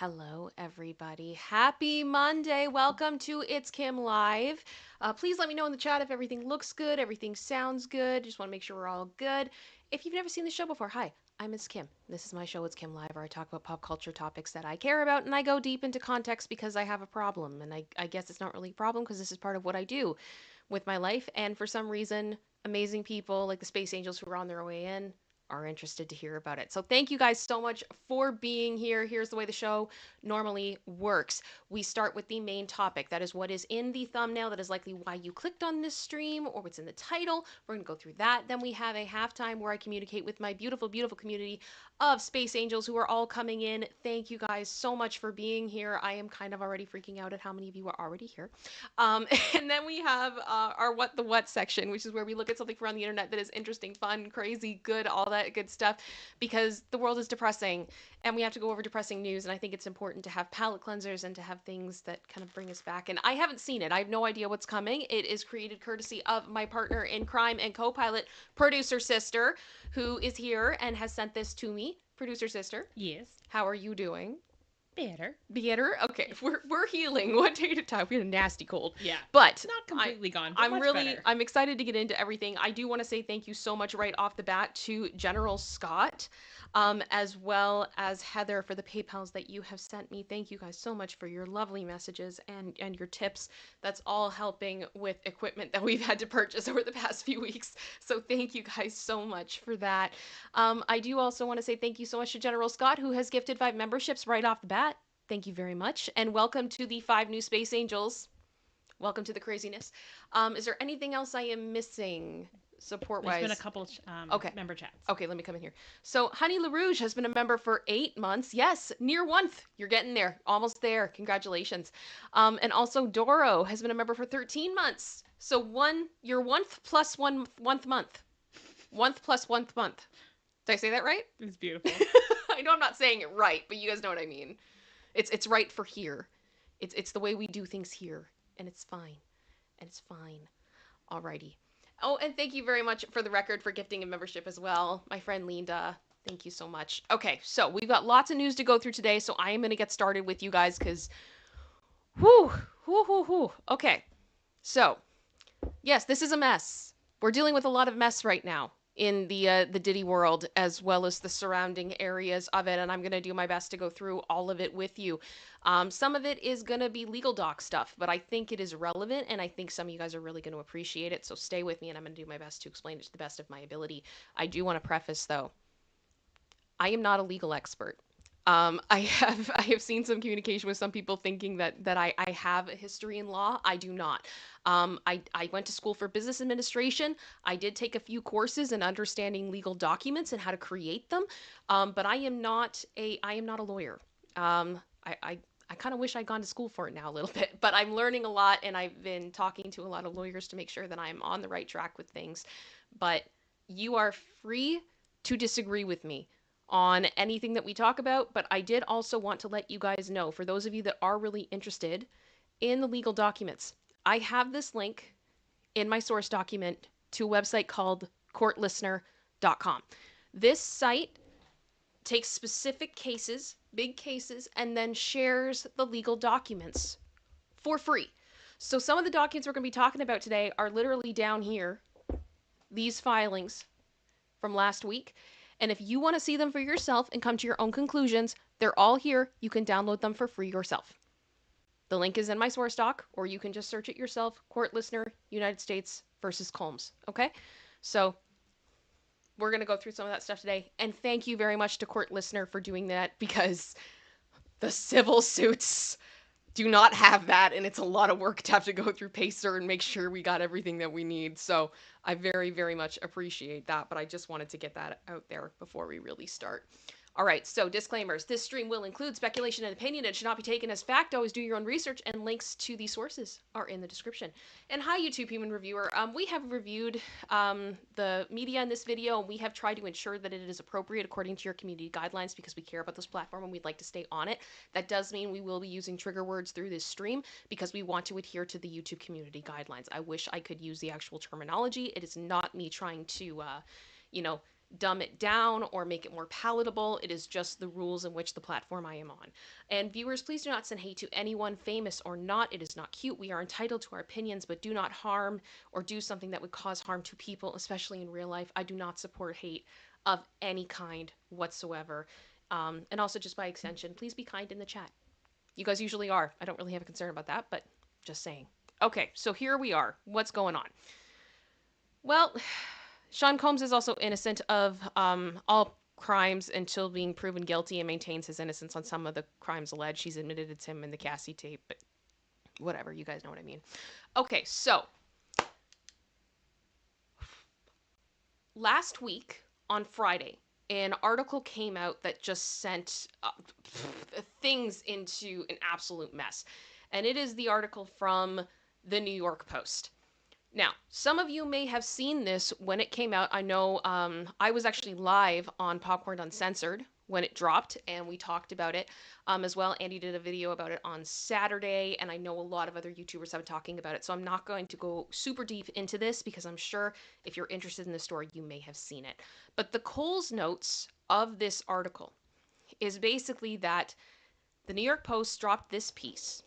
Hello, everybody. Happy Monday. Welcome to ItsKim Live. Please let me know in the chat if everything looks good, everything sounds good. Just want to make sure we're all good. If you've never seen the show before, hi, I'm ItsKim. This is my show, ItsKim Live, where I talk about pop culture topics that I care about, and I go deep into context because I have a problem. And I guess it's not really a problem because this is part of what I do with my life. And for some reason, amazing people like the Space Angels who are on their way in are interested to hear about it. So thank you guys so much for being here. Here's the way the show normally works. We start with the main topic. That is what is in the thumbnail. That is likely why you clicked on this stream or what's in the title. We're going to go through that. Then we have a halftime where I communicate with my beautiful, beautiful community of Space Angels who are all coming in. Thank you guys so much for being here. I am kind of already freaking out at how many of you are already here. And then we have our What the What section, which is where we look at something from around the internet that is interesting, fun, crazy, good, all that good stuff, because the world is depressing and we have to go over depressing news. And I think it's important to have palate cleansers and to have things that kind of bring us back. And I haven't seen it. I have no idea what's coming. It is created courtesy of my partner in crime and co-pilot, producer sister, who is here and has sent this to me. Producer sister. Yes. How are you doing? Better. Better? Okay, we're healing one day at a time. We had a nasty cold. Yeah. But not completely gone, but I'm much really better. I'm excited to get into everything. I do want to say thank you so much right off the bat to General Scott, as well as Heather for the PayPals that you have sent me. Thank you guys so much for your lovely messages and your tips. That's all helping with equipment that we've had to purchase over the past few weeks. So thank you guys so much for that. I do also want to say thank you so much to General Scott, who has gifted 5 memberships right off the bat. Thank you very much. And welcome to the 5 new Space Angels. Welcome to the craziness. Is there anything else I am missing support-wise? There's been a couple member chats. Okay, let me come in here. So Honey LaRouge has been a member for 8 months. Yes, near oneth. You're getting there. Almost there. Congratulations. And also Doro has been a member for 13 months. So your oneth plus one month. Oneth plus one month. Did I say that right? It's beautiful. I know I'm not saying it right, but you guys know what I mean. It's right for here. It's the way we do things here, and it's fine. And it's fine. Alrighty. Oh, and thank you very much for the record for gifting a membership as well, my friend Linda. Thank you so much. Okay, so we've got lots of news to go through today, so I am going to get started with you guys because, whoo. Okay, so yes, this is a mess. We're dealing with a lot of mess right now in the Diddy world, as well as the surrounding areas of it, and I'm going to do my best to go through all of it with you. Some of it is going to be legal doc stuff, but I think it is relevant, and I think some of you guys are really going to appreciate it, so stay with me, and I'm going to do my best to explain it to the best of my ability. I do want to preface, though, I am not a legal expert. I have seen some communication with some people thinking that I have a history in law. I do not. I went to school for business administration. I did take a few courses in understanding legal documents and how to create them. But I am not a lawyer. I kind of wish I'd gone to school for it now a little bit, but I'm learning a lot, and I've been talking to a lot of lawyers to make sure that I'm on the right track with things. But you are free to disagree with me on anything that we talk about, but I did also want to let you guys know, for those of you that are really interested in the legal documents, I have this link in my source document to a website called courtlistener.com. This site takes specific cases, big cases, and then shares the legal documents for free. So some of the documents we're going to be talking about today are literally down here, these filings from last week. And if you want to see them for yourself and come to your own conclusions, they're all here. You can download them for free yourself. The link is in my source doc, or you can just search it yourself, Court Listener, United States versus Combs. Okay? So we're going to go through some of that stuff today. And thank you very much to Court Listener for doing that, because the civil suits do not have that, and it's a lot of work to have to go through Pacer and make sure we got everything that we need. So I very, very much appreciate that, but I just wanted to get that out there before we really start. All right, so disclaimers. This stream will include speculation and opinion and should not be taken as fact. Always do your own research, and links to these sources are in the description. And hi, YouTube human reviewer. We have reviewed the media in this video, and we have tried to ensure that it is appropriate according to your community guidelines, because we care about this platform and we'd like to stay on it. That does mean we will be using trigger words through this stream because we want to adhere to the YouTube community guidelines. I wish I could use the actual terminology. It is not me trying to, dumb it down or make it more palatable. It is just the rules in which the platform I am on. And viewers, please do not send hate to anyone, famous or not. It is not cute. We are entitled to our opinions, but do not harm or do something that would cause harm to people, especially in real life. I do not support hate of any kind whatsoever. And also, just by extension, please be kind in the chat. You guys usually are. I don't really have a concern about that, but just saying. Okay, so here we are. What's going on? Well, Sean Combs is also innocent of all crimes until being proven guilty, and maintains his innocence on some of the crimes alleged. He's admitted it's him in the Cassie tape, but whatever, you guys know what I mean. Okay, so last week on Friday, an article came out that just sent things into an absolute mess. And it is the article from the New York Post. Now, some of you may have seen this when it came out. I know I was actually live on Popcorn Uncensored when it dropped, and we talked about it as well. Andy did a video about it on Saturday, and I know a lot of other YouTubers have been talking about it. So I'm not going to go super deep into this because I'm sure if you're interested in the story, you may have seen it. But the Coles notes of this article is basically that the New York Post dropped this piece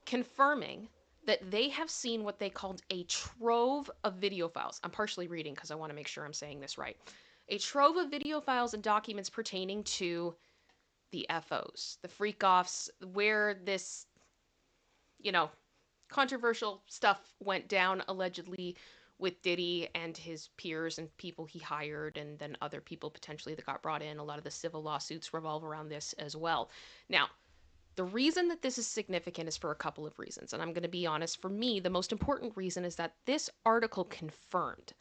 confirming that they have seen what they called a trove of video files. I'm partially reading because I want to make sure I'm saying this right. A trove of video files and documents pertaining to the FOs, the freak-offs, where this, controversial stuff went down allegedly with Diddy and his peers and people he hired, and then other people potentially that got brought in. A lot of the civil lawsuits revolve around this as well. Now, the reason that this is significant is for a couple of reasons. And I'm going to be honest, for me, the most important reason is that this article confirmed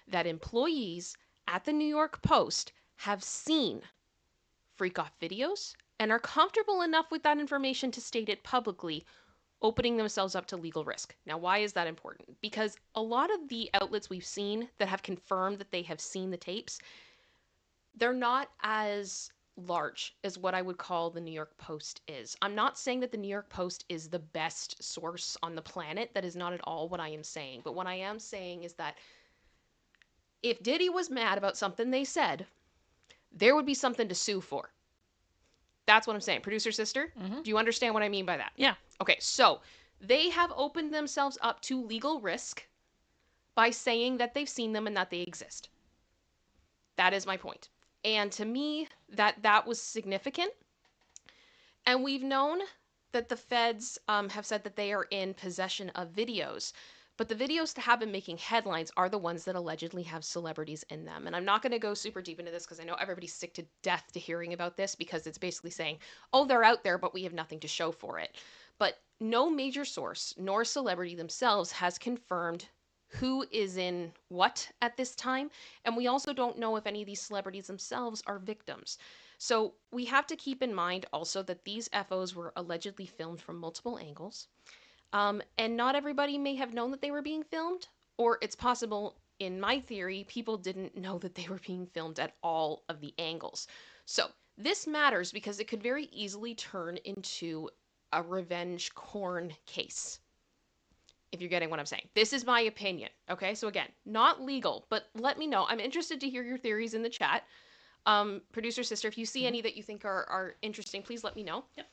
that employees at the New York Post have seen freak-off videos and are comfortable enough with that information to state it publicly, opening themselves up to legal risk. Now, why is that important? Because a lot of the outlets we've seen that have confirmed that they have seen the tapes, they're not as large as what I would call the New York Post is. I'm not saying that the New York Post is the best source on the planet. That is not at all what I am saying. But what I am saying is that if Diddy was mad about something they said, there would be something to sue for. That's what I'm saying. Producer sister, do you understand what I mean by that? Yeah. Okay, so they have opened themselves up to legal risk by saying that they've seen them and that they exist. That is my point. And to me, that was significant. And we've known that the feds have said that they are in possession of videos. But the videos that have been making headlines are the ones that allegedly have celebrities in them. And I'm not going to go super deep into this because I know everybody's sick to death to hearing about this, because it's basically saying, oh, they're out there, but we have nothing to show for it. But no major source nor celebrity themselves has confirmed who is in what at this time. And we also don't know if any of these celebrities themselves are victims. So we have to keep in mind also that these FOs were allegedly filmed from multiple angles. And not everybody may have known that they were being filmed, or it's possible, in my theory, people didn't know that they were being filmed at all of the angles. So this matters because it could very easily turn into a revenge porn case. If you're getting what I'm saying. This is my opinion. Okay, so again, not legal, but let me know. I'm interested to hear your theories in the chat. Producer sister, if you see any that you think are interesting, please let me know. Yep.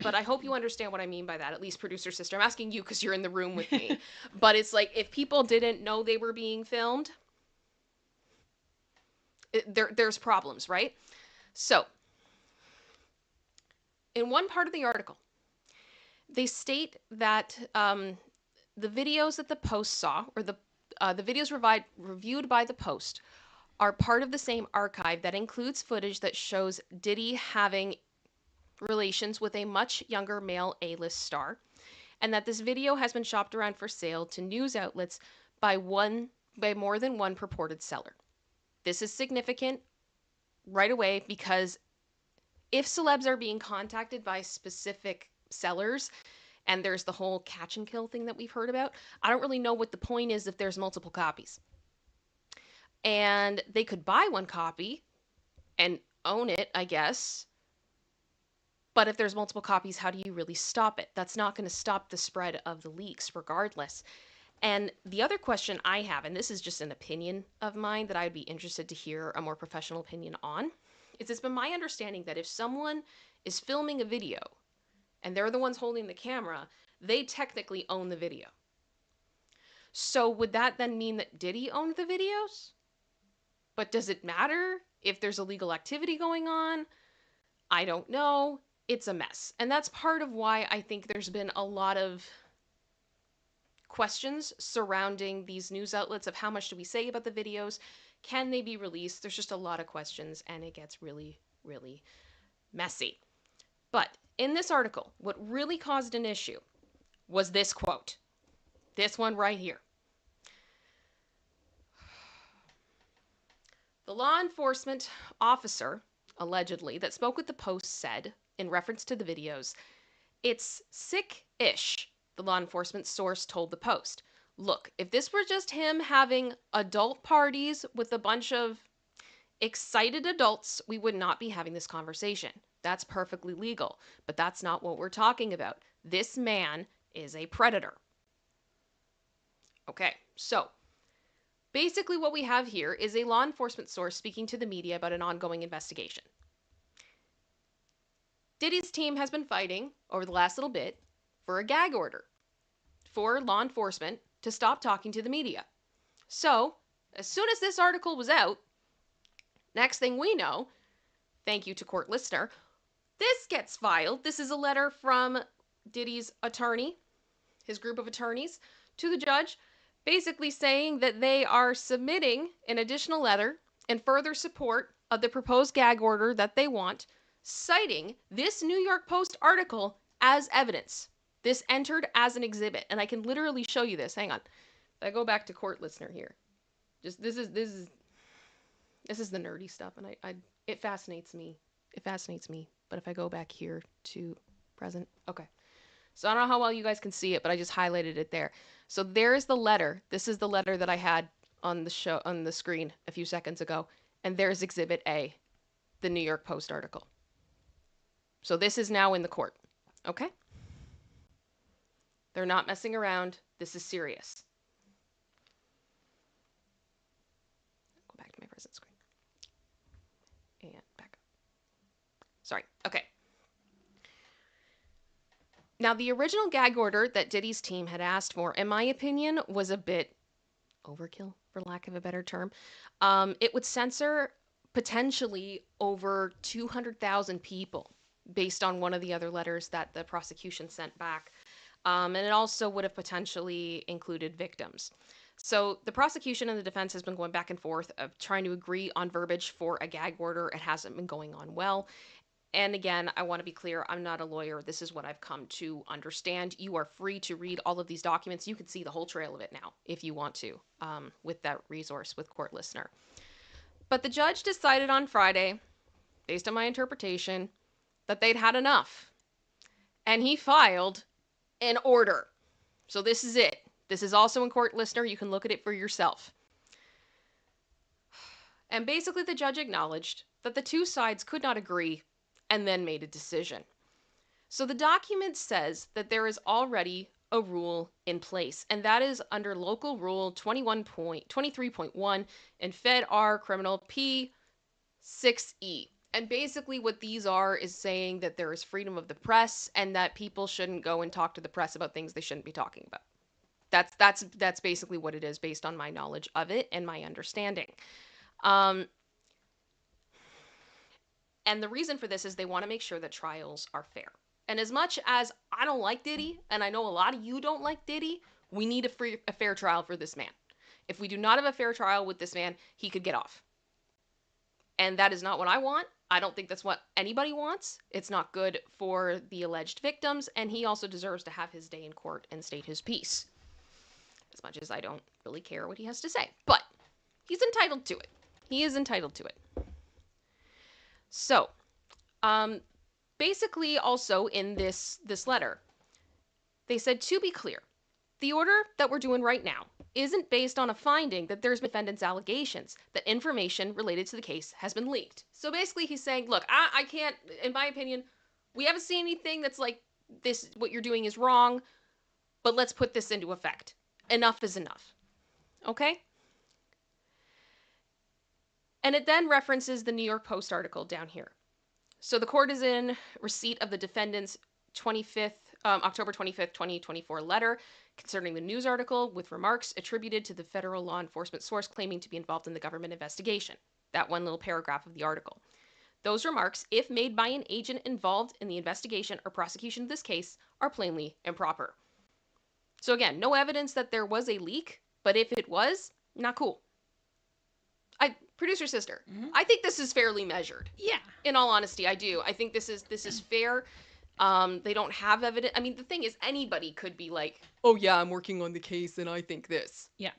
But I hope you understand what I mean by that, at least producer sister. I'm asking you because you're in the room with me. But it's like, if people didn't know they were being filmed, there's problems, right? So, in one part of the article, they state that the videos that the Post saw, or the videos reviewed by the Post, are part of the same archive that includes footage that shows Diddy having relations with a much younger male A-list star, and that this video has been shopped around for sale to news outlets by more than one purported seller. This is significant right away because if celebs are being contacted by specific sellers, and there's the whole catch and kill thing that we've heard about, I don't really know what the point is if there's multiple copies. And they could buy one copy and own it, I guess. But if there's multiple copies, how do you really stop it? That's not going to stop the spread of the leaks regardless. And the other question I have, and this is just an opinion of mine that I'd be interested to hear a more professional opinion on, is it's been my understanding that if someone is filming a video and they're the ones holding the camera, they technically own the video. So would that then mean that Diddy owned the videos? But does it matter if there's illegal activity going on? I don't know. It's a mess. And that's part of why I think there's been a lot of questions surrounding these news outlets of how much do we say about the videos? Can they be released? There's just a lot of questions and it gets really, really messy. But in this article, what really caused an issue was this quote. This one right here. The law enforcement officer, allegedly, that spoke with the Post said, in reference to the videos, "It's sick-ish," the law enforcement source told the Post. "Look, if this were just him having adult parties with a bunch of excited adults, we would not be having this conversation. That's perfectly legal, but that's not what we're talking about. This man is a predator." Okay, so basically what we have here is a law enforcement source speaking to the media about an ongoing investigation. Diddy's team has been fighting over the last little bit for a gag order for law enforcement to stop talking to the media. So, as soon as this article was out, next thing we know, thank you to court listener, this gets filed. This is a letter from Diddy's attorney, his group of attorneys, to the judge, basically saying that they are submitting an additional letter in further support of the proposed gag order that they want, citing this New York Post article as evidence. This entered as an exhibit, and I can literally show you this. Hang on. I go back to court listener here. Just this is the nerdy stuff, and it fascinates me. It fascinates me. But if I go back here to present, okay. So I don't know how well you guys can see it, but I just highlighted it there. So there's the letter. This is the letter that I had on the screen a few seconds ago, and there's Exhibit A, the New York Post article. So this is now in the court. Okay? They're not messing around. This is serious. Go back to my present screen. And back up. Sorry. Okay. Now, the original gag order that Diddy's team had asked for, in my opinion, was a bit overkill, for lack of a better term. It would censor potentially over 200,000 people based on one of the other letters that the prosecution sent back. And it also would have potentially included victims. So the prosecution and the defense has been going back and forth of trying to agree on verbiage for a gag order. It hasn't been going on well. And again, I want to be clear, I'm not a lawyer. This is what I've come to understand. You are free to read all of these documents. You can see the whole trail of it now, if you want to, with that resource with Court Listener. But the judge decided on Friday, based on my interpretation, that they'd had enough. And he filed an order. So this is it. This is also in Court Listener. You can look at it for yourself. And basically the judge acknowledged that the two sides could not agree and then made a decision. So the document says that there is already a rule in place, and that is under Local Rule 23.1 and Fed R Criminal P6E. And basically what these are is saying that there is freedom of the press and that people shouldn't go and talk to the press about things they shouldn't be talking about. That's basically what it is based on my knowledge of it and my understanding. And the reason for this is they want to make sure that trials are fair. And as much as I don't like Diddy, and I know a lot of you don't like Diddy, we need a fair trial for this man. If we do not have a fair trial with this man, he could get off. And that is not what I want. I don't think that's what anybody wants. It's not good for the alleged victims, and he also deserves to have his day in court and state his piece. As much as I don't really care what he has to say. But he's entitled to it. He is entitled to it. So, basically also in this letter, they said, to be clear, the order that we're doing right now isn't based on a finding that there's defendant's allegations that information related to the case has been leaked. So basically he's saying, look, I can't, in my opinion, we haven't seen anything that's like this, what you're doing is wrong, but let's put this into effect. Enough is enough. Okay? And it then references the New York Post article down here. So the court is in receipt of the defendant's October 25th, 2024 letter concerning the news article with remarks attributed to the federal law enforcement source claiming to be involved in the government investigation. That one little paragraph of the article. Those remarks, if made by an agent involved in the investigation or prosecution of this case, are plainly improper. So again, no evidence that there was a leak, but if it was, not cool. Producer sister, I think this is fairly measured. Yeah. In all honesty, I do. I think this is fair. They don't have evidence. I mean, the thing is, anybody could be like, "Oh yeah, I'm working on the case, and I think this." Yeah.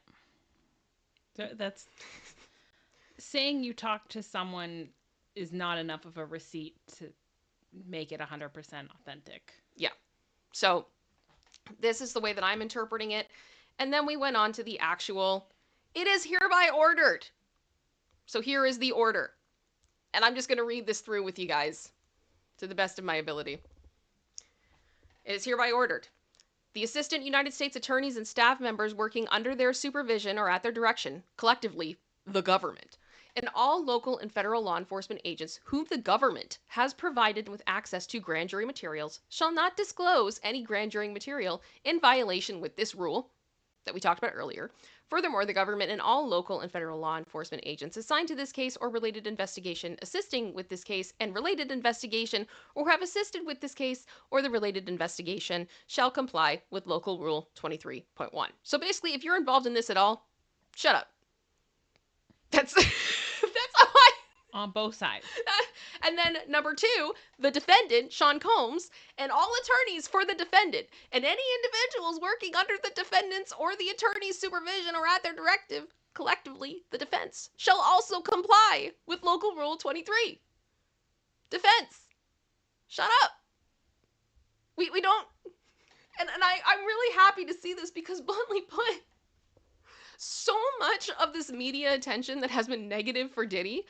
That's saying you talked to someone is not enough of a receipt to make it 100% authentic. Yeah. So this is the way that I'm interpreting it, and then we went on to the actual. It is hereby ordered. So here is the order. And I'm just going to read this through with you guys to the best of my ability. It is hereby ordered. The Assistant United States Attorneys and staff members working under their supervision or at their direction, collectively, the government, and all local and federal law enforcement agents whom the government has provided with access to grand jury materials shall not disclose any grand jury material in violation with this rule that we talked about earlier. Furthermore, the government and all local and federal law enforcement agents assigned to this case or related investigation, assisting with this case and related investigation, or have assisted with this case or the related investigation, shall comply with Local Rule 23.1. So basically, if you're involved in this at all, shut up. That's how I... On both sides. And then number 2, the defendant, Sean Combs, and all attorneys for the defendant, and any individuals working under the defendant's or the attorney's supervision or at their directive, collectively, the defense, shall also comply with Local Rule 23. Defense. Shut up. We don't... And I'm really happy to see this because, bluntly put, so much of this media attention that has been negative for Diddy,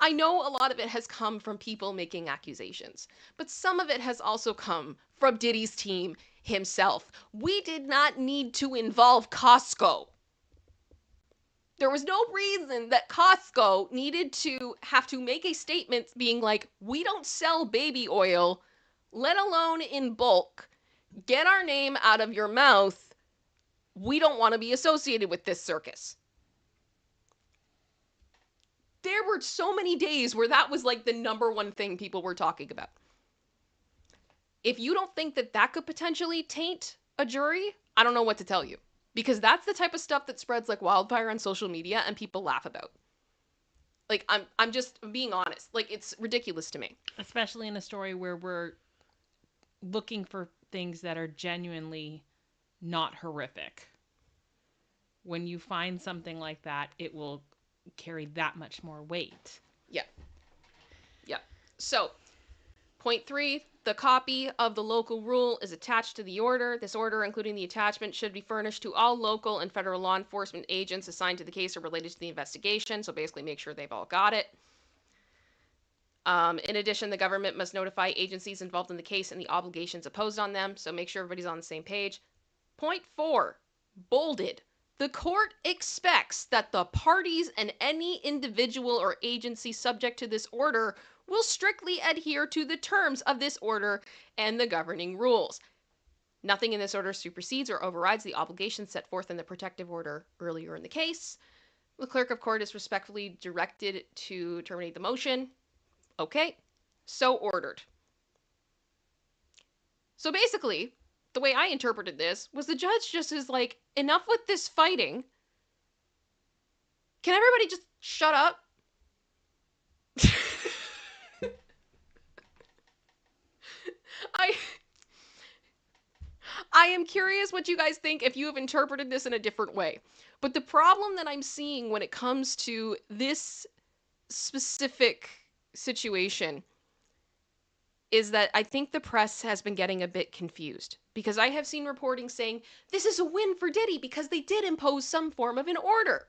I know a lot of it has come from people making accusations, but some of it has also come from Diddy's team himself. We did not need to involve Costco. There was no reason that Costco needed to have to make a statement being like, we don't sell baby oil, let alone in bulk. Get our name out of your mouth. We don't want to be associated with this circus. There were so many days where that was like the number one thing people were talking about. If you don't think that that could potentially taint a jury, I don't know what to tell you. Because that's the type of stuff that spreads like wildfire on social media and people laugh about. Like, I'm just being honest. Like, it's ridiculous to me. Especially in a story where we're looking for things that are genuinely not horrific. When you find something like that, it will carry that much more weight. Yeah. Yeah. So, point 3, the copy of the local rule is attached to the order. This order, including the attachment, should be furnished to all local and federal law enforcement agents assigned to the case or related to the investigation. So basically make sure they've all got it. In addition, the government must notify agencies involved in the case and the obligations imposed on them. So make sure everybody's on the same page. Point 4, bolded. The court expects that the parties and any individual or agency subject to this order will strictly adhere to the terms of this order and the governing rules. Nothing in this order supersedes or overrides the obligations set forth in the protective order earlier in the case. The clerk of court is respectfully directed to terminate the motion. Okay, so ordered. So basically, the way I interpreted this was the judge just is like, enough with this fighting. Can everybody just shut up? I am curious what you guys think if you have interpreted this in a different way. But the problem that I'm seeing when it comes to this specific situation is that I think the press has been getting a bit confused. Because I have seen reporting saying, this is a win for Diddy because they did impose some form of an order.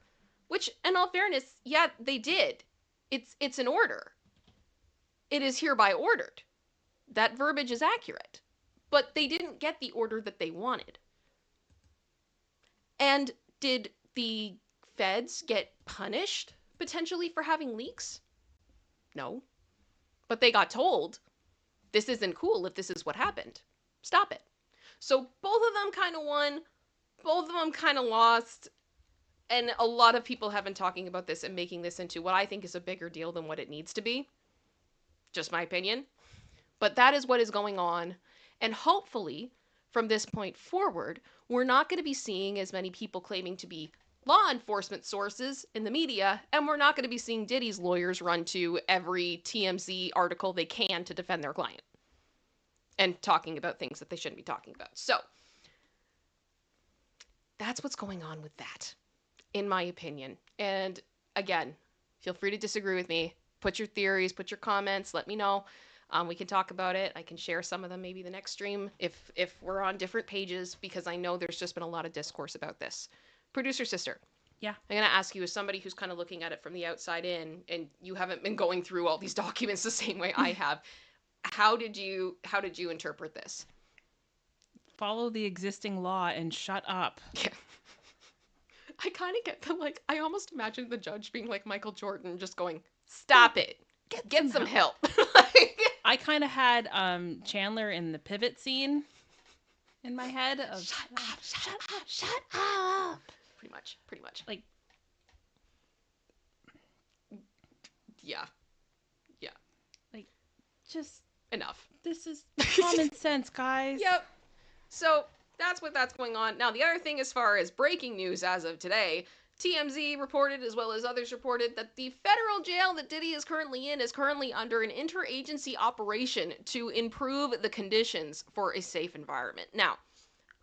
Which, in all fairness, yeah, they did. It's an order. It is hereby ordered. That verbiage is accurate. But they didn't get the order that they wanted. And did the feds get punished potentially for having leaks? No. But they got told, this isn't cool if this is what happened. Stop it. So both of them kind of won, both of them kind of lost. And a lot of people have been talking about this and making this into what I think is a bigger deal than what it needs to be. Just my opinion. But that is what is going on. And hopefully, from this point forward, we're not going to be seeing as many people claiming to be law enforcement sources in the media, and we're not going to be seeing Diddy's lawyers run to every TMZ article they can to defend their client and talking about things that they shouldn't be talking about. So, that's what's going on with that, in my opinion. And again, feel free to disagree with me. Put your theories, put your comments, let me know. We can talk about it. I can share some of them maybe the next stream if we're on different pages, because I know there's just been a lot of discourse about this. Producer sister. Yeah. I'm going to ask you, as somebody who's kind of looking at it from the outside in, and you haven't been going through all these documents the same way I have, how did you interpret this? Follow the existing law and shut up. Yeah. I kind of get the, like, I almost imagine the judge being like Michael Jordan, just going, stop it. Get some help. Like, I kind of had Chandler in the pivot scene in my head of shut up. Pretty much. Like, yeah. Like, just Enough. this is common sense, guys. Yep. So that's that's going on. Now, the other thing, as far as breaking news as of today, TMZ reported, as well as others reported, that the federal jail that Diddy is currently in is currently under an interagency operation to improve the conditions for a safe environment. Now,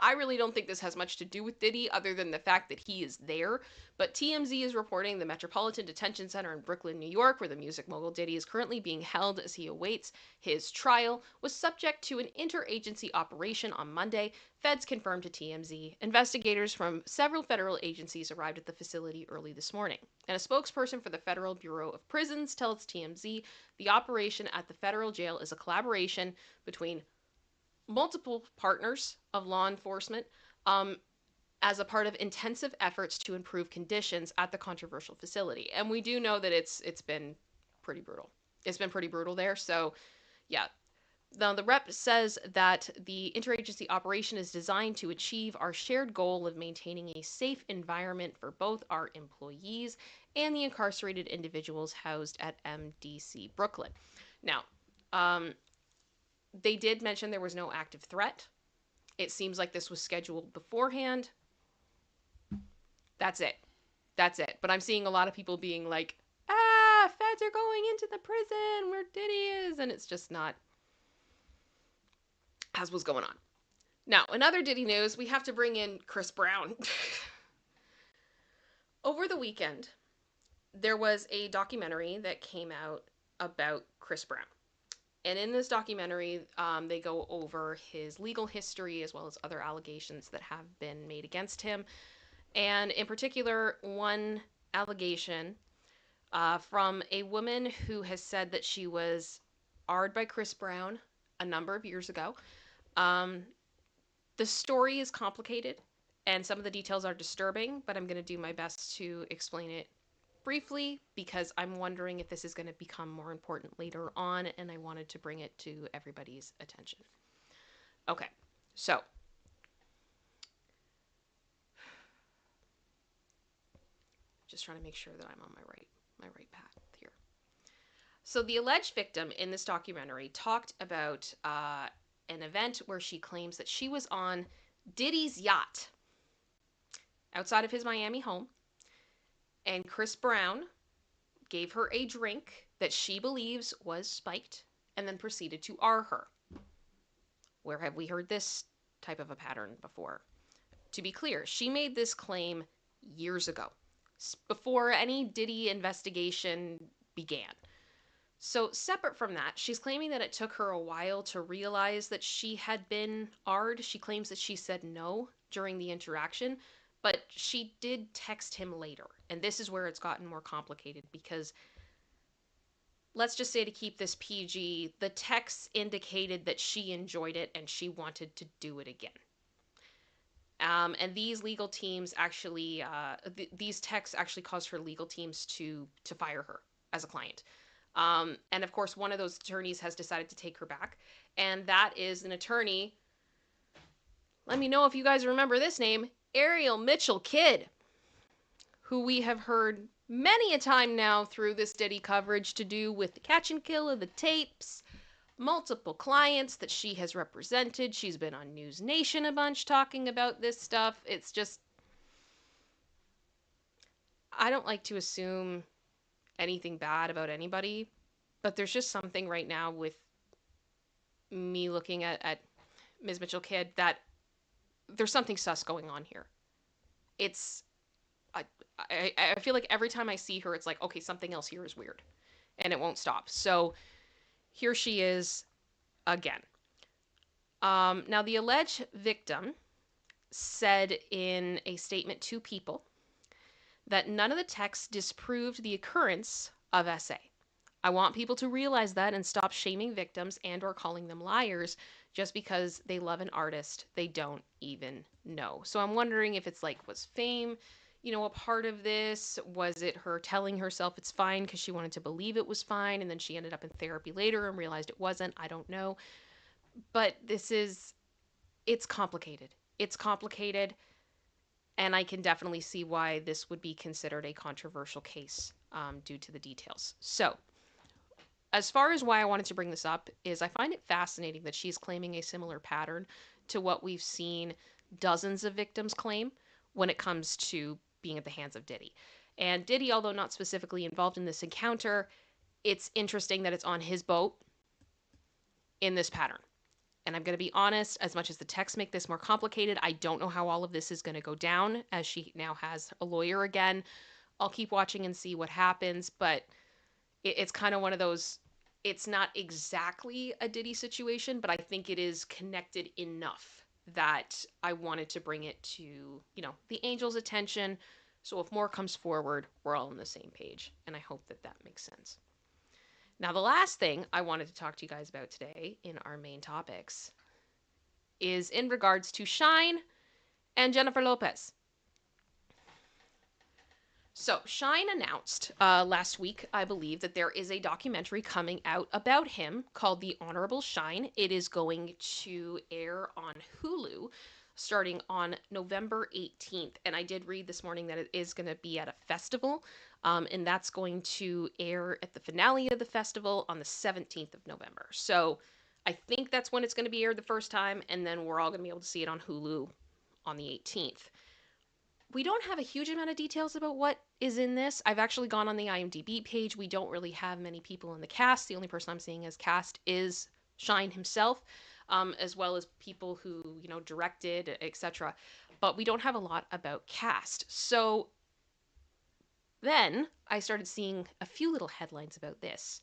I really don't think this has much to do with Diddy other than the fact that he is there, but TMZ is reporting the Metropolitan Detention Center in Brooklyn, New York, where the music mogul Diddy is currently being held as he awaits his trial, was subject to an interagency operation on Monday. Feds confirmed to TMZ. Investigators from several federal agencies arrived at the facility early this morning. And a spokesperson for the Federal Bureau of Prisons tells TMZ the operation at the federal jail is a collaboration between multiple partners of law enforcement as a part of intensive efforts to improve conditions at the controversial facility. And we do know that it's been pretty brutal. It's been pretty brutal there. So, yeah. Now, the rep says that the interagency operation is designed to achieve our shared goal of maintaining a safe environment for both our employees and the incarcerated individuals housed at MDC Brooklyn. Now, they did mention there was no active threat. It seems like this was scheduled beforehand. That's it. But I'm seeing a lot of people being like, feds are going into the prison where Diddy is. And it's just not as was going on. Now, in other Diddy news, we have to bring in Chris Brown. Over the weekend, there was a documentary that came out about Chris Brown. And in this documentary, they go over his legal history as well as other allegations that have been made against him. And in particular, one allegation from a woman who has said that she was R'd by Chris Brown a number of years ago. The story is complicated and some of the details are disturbing, but I'm going to do my best to explain it briefly because I'm wondering if this is going to become more important later on, and I wanted to bring it to everybody's attention. Okay, so just trying to make sure that I'm on my right path here. So the alleged victim in this documentary talked about an event where she claims that she was on Diddy's yacht outside of his Miami home, and Chris Brown gave her a drink that she believes was spiked and then proceeded to R her. Where have we heard this type of a pattern before? To be clear, she made this claim years ago, before any Diddy investigation began. So separate from that, she's claiming that it took her a while to realize that she had been R'd. She claims that she said no during the interaction, but she did text him later. And this is where it's gotten more complicated because, let's just say to keep this PG, the texts indicated that she enjoyed it and she wanted to do it again. And these legal teams actually, these texts actually caused her legal teams to fire her as a client. And of course, one of those attorneys has decided to take her back, and that is an attorney. Let me know if you guys remember this name, Ariel Mitchell Kidd, who we have heard many a time now through this Diddy coverage to do with the catch and kill of the tapes, multiple clients that she has represented. She's been on News Nation a bunch talking about this stuff. It's just, I don't like to assume anything bad about anybody, but there's just something right now with me looking at Ms. Mitchell Kidd that there's something sus going on here. It's, I, I feel like every time I see her, it's like, okay, something else here is weird, and it won't stop. So here she is again. Now, the alleged victim said in a statement to People that none of the texts disproved the occurrence of SA. I want people to realize that and stop shaming victims and or calling them liars just because they love an artist they don't even know. So I'm wondering if it's like, was fame, a part of this? Was it her telling herself it's fine because she wanted to believe it was fine, and then she ended up in therapy later and realized it wasn't? I don't know. But it's complicated. It's complicated, and I can definitely see why this would be considered a controversial case due to the details. So, as far as why I wanted to bring this up is I find it fascinating that she's claiming a similar pattern to what we've seen dozens of victims claim when it comes to being at the hands of Diddy. And Diddy, although not specifically involved in this encounter, it's interesting that it's on his boat in this pattern. And I'm going to be honest, as much as the texts make this more complicated, I don't know how all of this is going to go down, as she now has a lawyer again. I'll keep watching and see what happens, but it's kind of one of those, it's not exactly a Diddy situation, but I think it is connected enough that I wanted to bring it to, the Angel's attention. So if more comes forward, we're all on the same page. And I hope that that makes sense. Now, the last thing I wanted to talk to you guys about today in our main topics is in regards to Shyne and Jennifer Lopez. So, Shyne announced last week, I believe, that there is a documentary coming out about him called The Honorable Shyne. It is going to air on Hulu starting on November 18th. And I did read this morning that it is going to be at a festival, and that's going to air at the finale of the festival on the 17th of November. So I think that's when it's going to be aired the first time, and then we're all going to be able to see it on Hulu on the 18th. We don't have a huge amount of details about what is in this. I've actually gone on the IMDb page. We don't really have many people in the cast. The only person I'm seeing as cast is Shyne himself, as well as people who, directed, etc. But we don't have a lot about cast. So then I started seeing a few little headlines about this.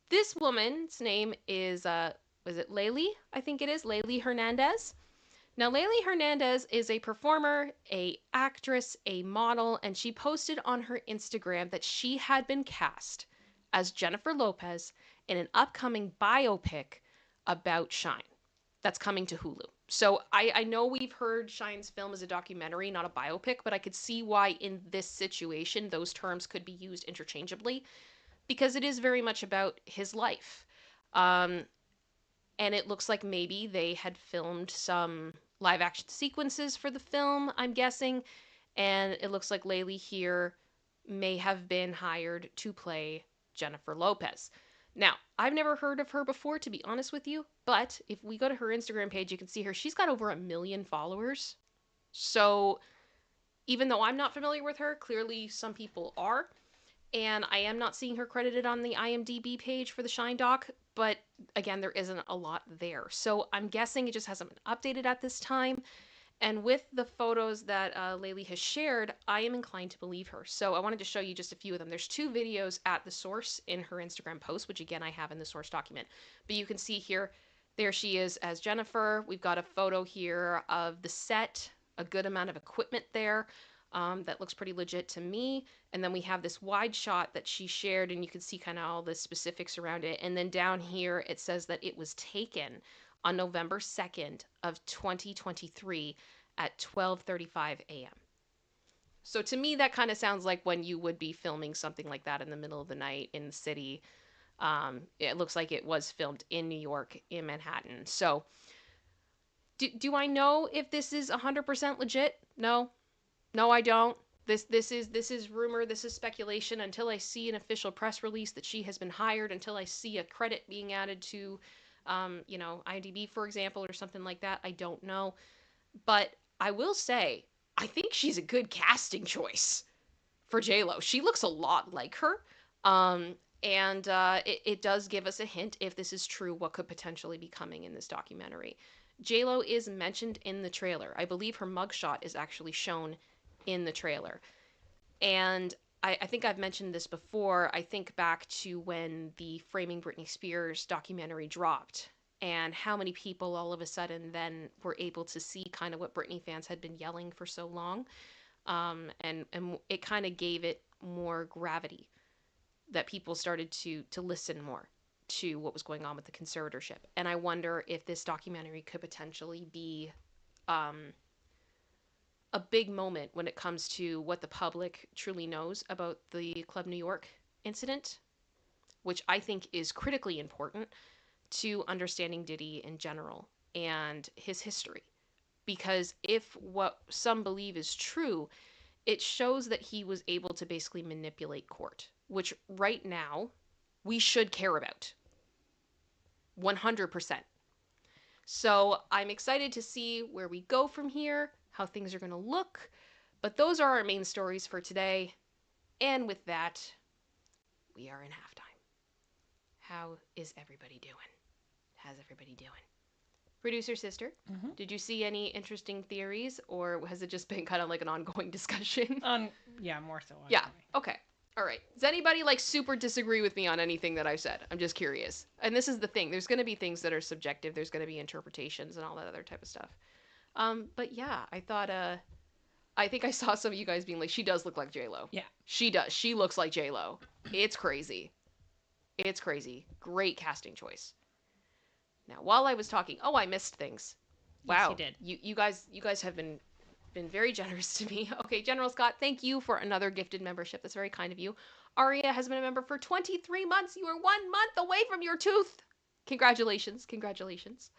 This woman's name is, was it Laylee? I think it is, Laylee Hernandez. Now, Laylee Hernandez is a performer, a actress, a model, and she posted on her Instagram that she had been cast as Jennifer Lopez in an upcoming biopic about Shyne that's coming to Hulu. So I know we've heard Shyne's film as a documentary, not a biopic, but I could see why in this situation those terms could be used interchangeably because it is very much about his life. And it looks like maybe they had filmed some live action sequences for the film, I'm guessing. And it looks like Laylee here may have been hired to play Jennifer Lopez. Now, I've never heard of her before, to be honest with you, but if we go to her Instagram page, you can see her. She's got over 1 million followers. So even though I'm not familiar with her, clearly some people are. And I am not seeing her credited on the IMDb page for the Shyne doc, but again, there isn't a lot there. So I'm guessing it just hasn't been updated at this time. And with the photos that Laylee has shared, I am inclined to believe her. So I wanted to show you just a few of them. There's 2 videos at the source in her Instagram post, which again, I have in the source document. But you can see here, there she is as Jennifer. We've got a photo here of the set, a good amount of equipment there. That looks pretty legit to me. And then we have this wide shot that she shared, and you can see kind of all the specifics around it. And then down here, it says that it was taken on November 2nd of 2023 at 12:35 a.m. So to me, that kind of sounds like when you would be filming something like that in the middle of the night in the city. It looks like it was filmed in New York, in Manhattan. So do I know if this is 100% legit? No. No, I don't. This is rumor, this is speculation until I see an official press release that she has been hired, until I see a credit being added to IMDb, for example, or something like that. I don't know. But I will say, I think she's a good casting choice for JLo. She looks a lot like her. And it does give us a hint, if this is true, what could potentially be coming in this documentary. JLo is mentioned in the trailer. I believe her mugshot is actually shown in the trailer. And I think I've mentioned this before. I think back to when the Framing Britney Spears documentary dropped, and how many people all of a sudden then were able to see kind of what Britney fans had been yelling for so long. And it kind of gave it more gravity, that people started to listen more to what was going on with the conservatorship. And I wonder if this documentary could potentially be a big moment when it comes to what the public truly knows about the Club New York incident, which I think is critically important to understanding Diddy in general and his history. Because if what some believe is true, it shows that he was able to basically manipulate court, which right now we should care about 100%. So I'm excited to see where we go from here, how things are going to look. But those are our main stories for today. And with that, we are in halftime. How is everybody doing? How's everybody doing? Producer sister, did you see any interesting theories, or has it just been kind of like an ongoing discussion? Yeah, more so. Ongoing. Yeah. Okay. All right. Does anybody like super disagree with me on anything that I've said? I'm just curious. And this is the thing. There's going to be things that are subjective. There's going to be interpretations and all that other type of stuff. But yeah, I thought I think I saw some of you guys being like, she does look like JLo. Yeah. She does. She looks like JLo. It's crazy. It's crazy. Great casting choice. Now, while I was talking, I missed things. Wow. Yes, you did. You guys have been very generous to me. Okay, General Scott, thank you for another gifted membership. That's very kind of you. Aria has been a member for 23 months. You are 1 month away from your tooth. Congratulations. Congratulations.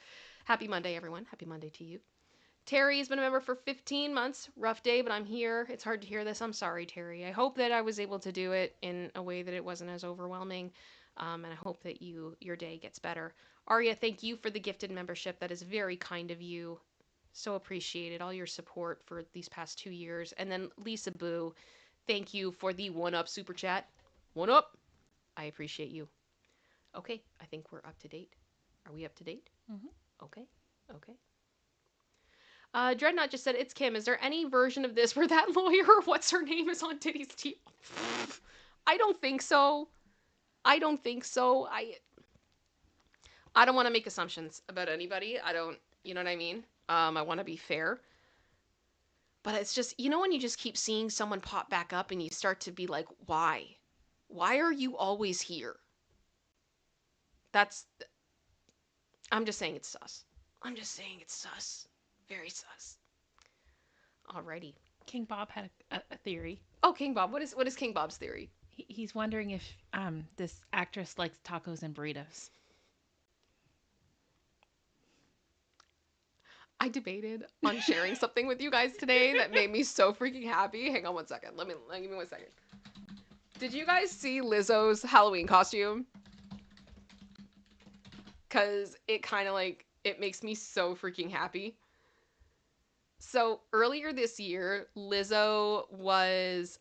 Happy Monday, everyone. Happy Monday to you. Terry has been a member for 15 months. Rough day, but I'm here. It's hard to hear this. I'm sorry, Terry. I hope that I was able to do it in a way that it wasn't as overwhelming. And I hope that your day gets better. Aria, thank you for the gifted membership. That is very kind of you. So appreciated all your support for these past 2 years. And then Lisa Boo, thank you for the 1-up super chat. 1-up. I appreciate you. Okay, I think we're up to date. Are we up to date? Mm-hmm. Okay. Dreadnought just said, ItsKim. Is there any version of this where that lawyer, what's her name, is on Diddy's team? I don't think so. I don't want to make assumptions about anybody. You know what I mean? I want to be fair. But it's just, when you just keep seeing someone pop back up and you start to be like, why? Why are you always here? I'm just saying it's sus. Very sus. Alrighty. King Bob had a theory. Oh, King Bob. What is King Bob's theory? He's wondering if this actress likes tacos and burritos. I debated on sharing something with you guys today that made me so freaking happy. Hang on 1 second. Give me 1 second. Did you guys see Lizzo's Halloween costume? Because it kind of it makes me so freaking happy. So earlier this year, Lizzo was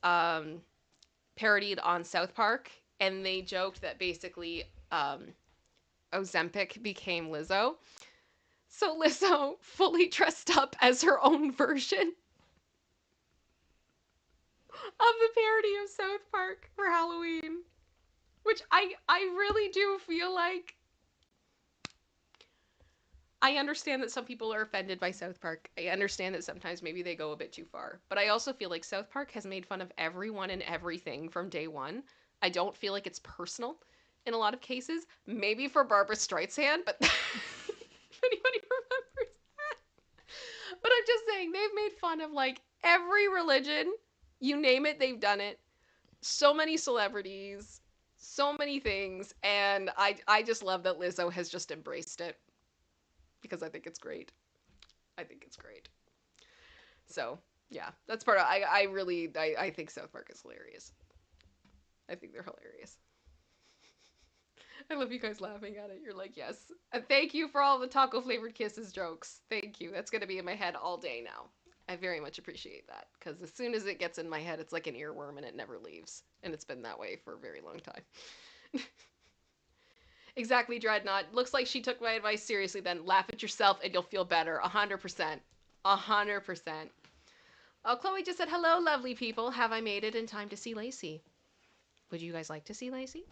parodied on South Park, and they joked that basically Ozempic became Lizzo. So Lizzo fully dressed up as her own version of the parody of South Park for Halloween. Which I really do feel like, I understand that some people are offended by South Park. I understand that sometimes maybe they go a bit too far. But I also feel like South Park has made fun of everyone and everything from day one. I don't feel like it's personal in a lot of cases. Maybe for Barbara Streisand, but if anybody remembers that. But I'm just saying, saying. They've made fun of like every religion. You name it, they've done it. So many celebrities, so many things, and I just love that Lizzo has just embraced it because I think it's great. I think it's great. So yeah, that's part of I think South Park is hilarious. I think they're hilarious. I love you guys laughing at it. You're like, yes. And thank you for all the taco flavored kisses jokes. Thank you. That's gonna be in my head all day now. I very much appreciate that because as soon as it gets in my head, it's like an earworm and it never leaves. And it's been that way for a very long time. Exactly, Dreadnought. Looks like she took my advice seriously then. Laugh at yourself and you'll feel better. 100%. 100%. Oh, Chloe just said, hello, lovely people. Have I made it in time to see Lacey? Would you guys like to see Lacey?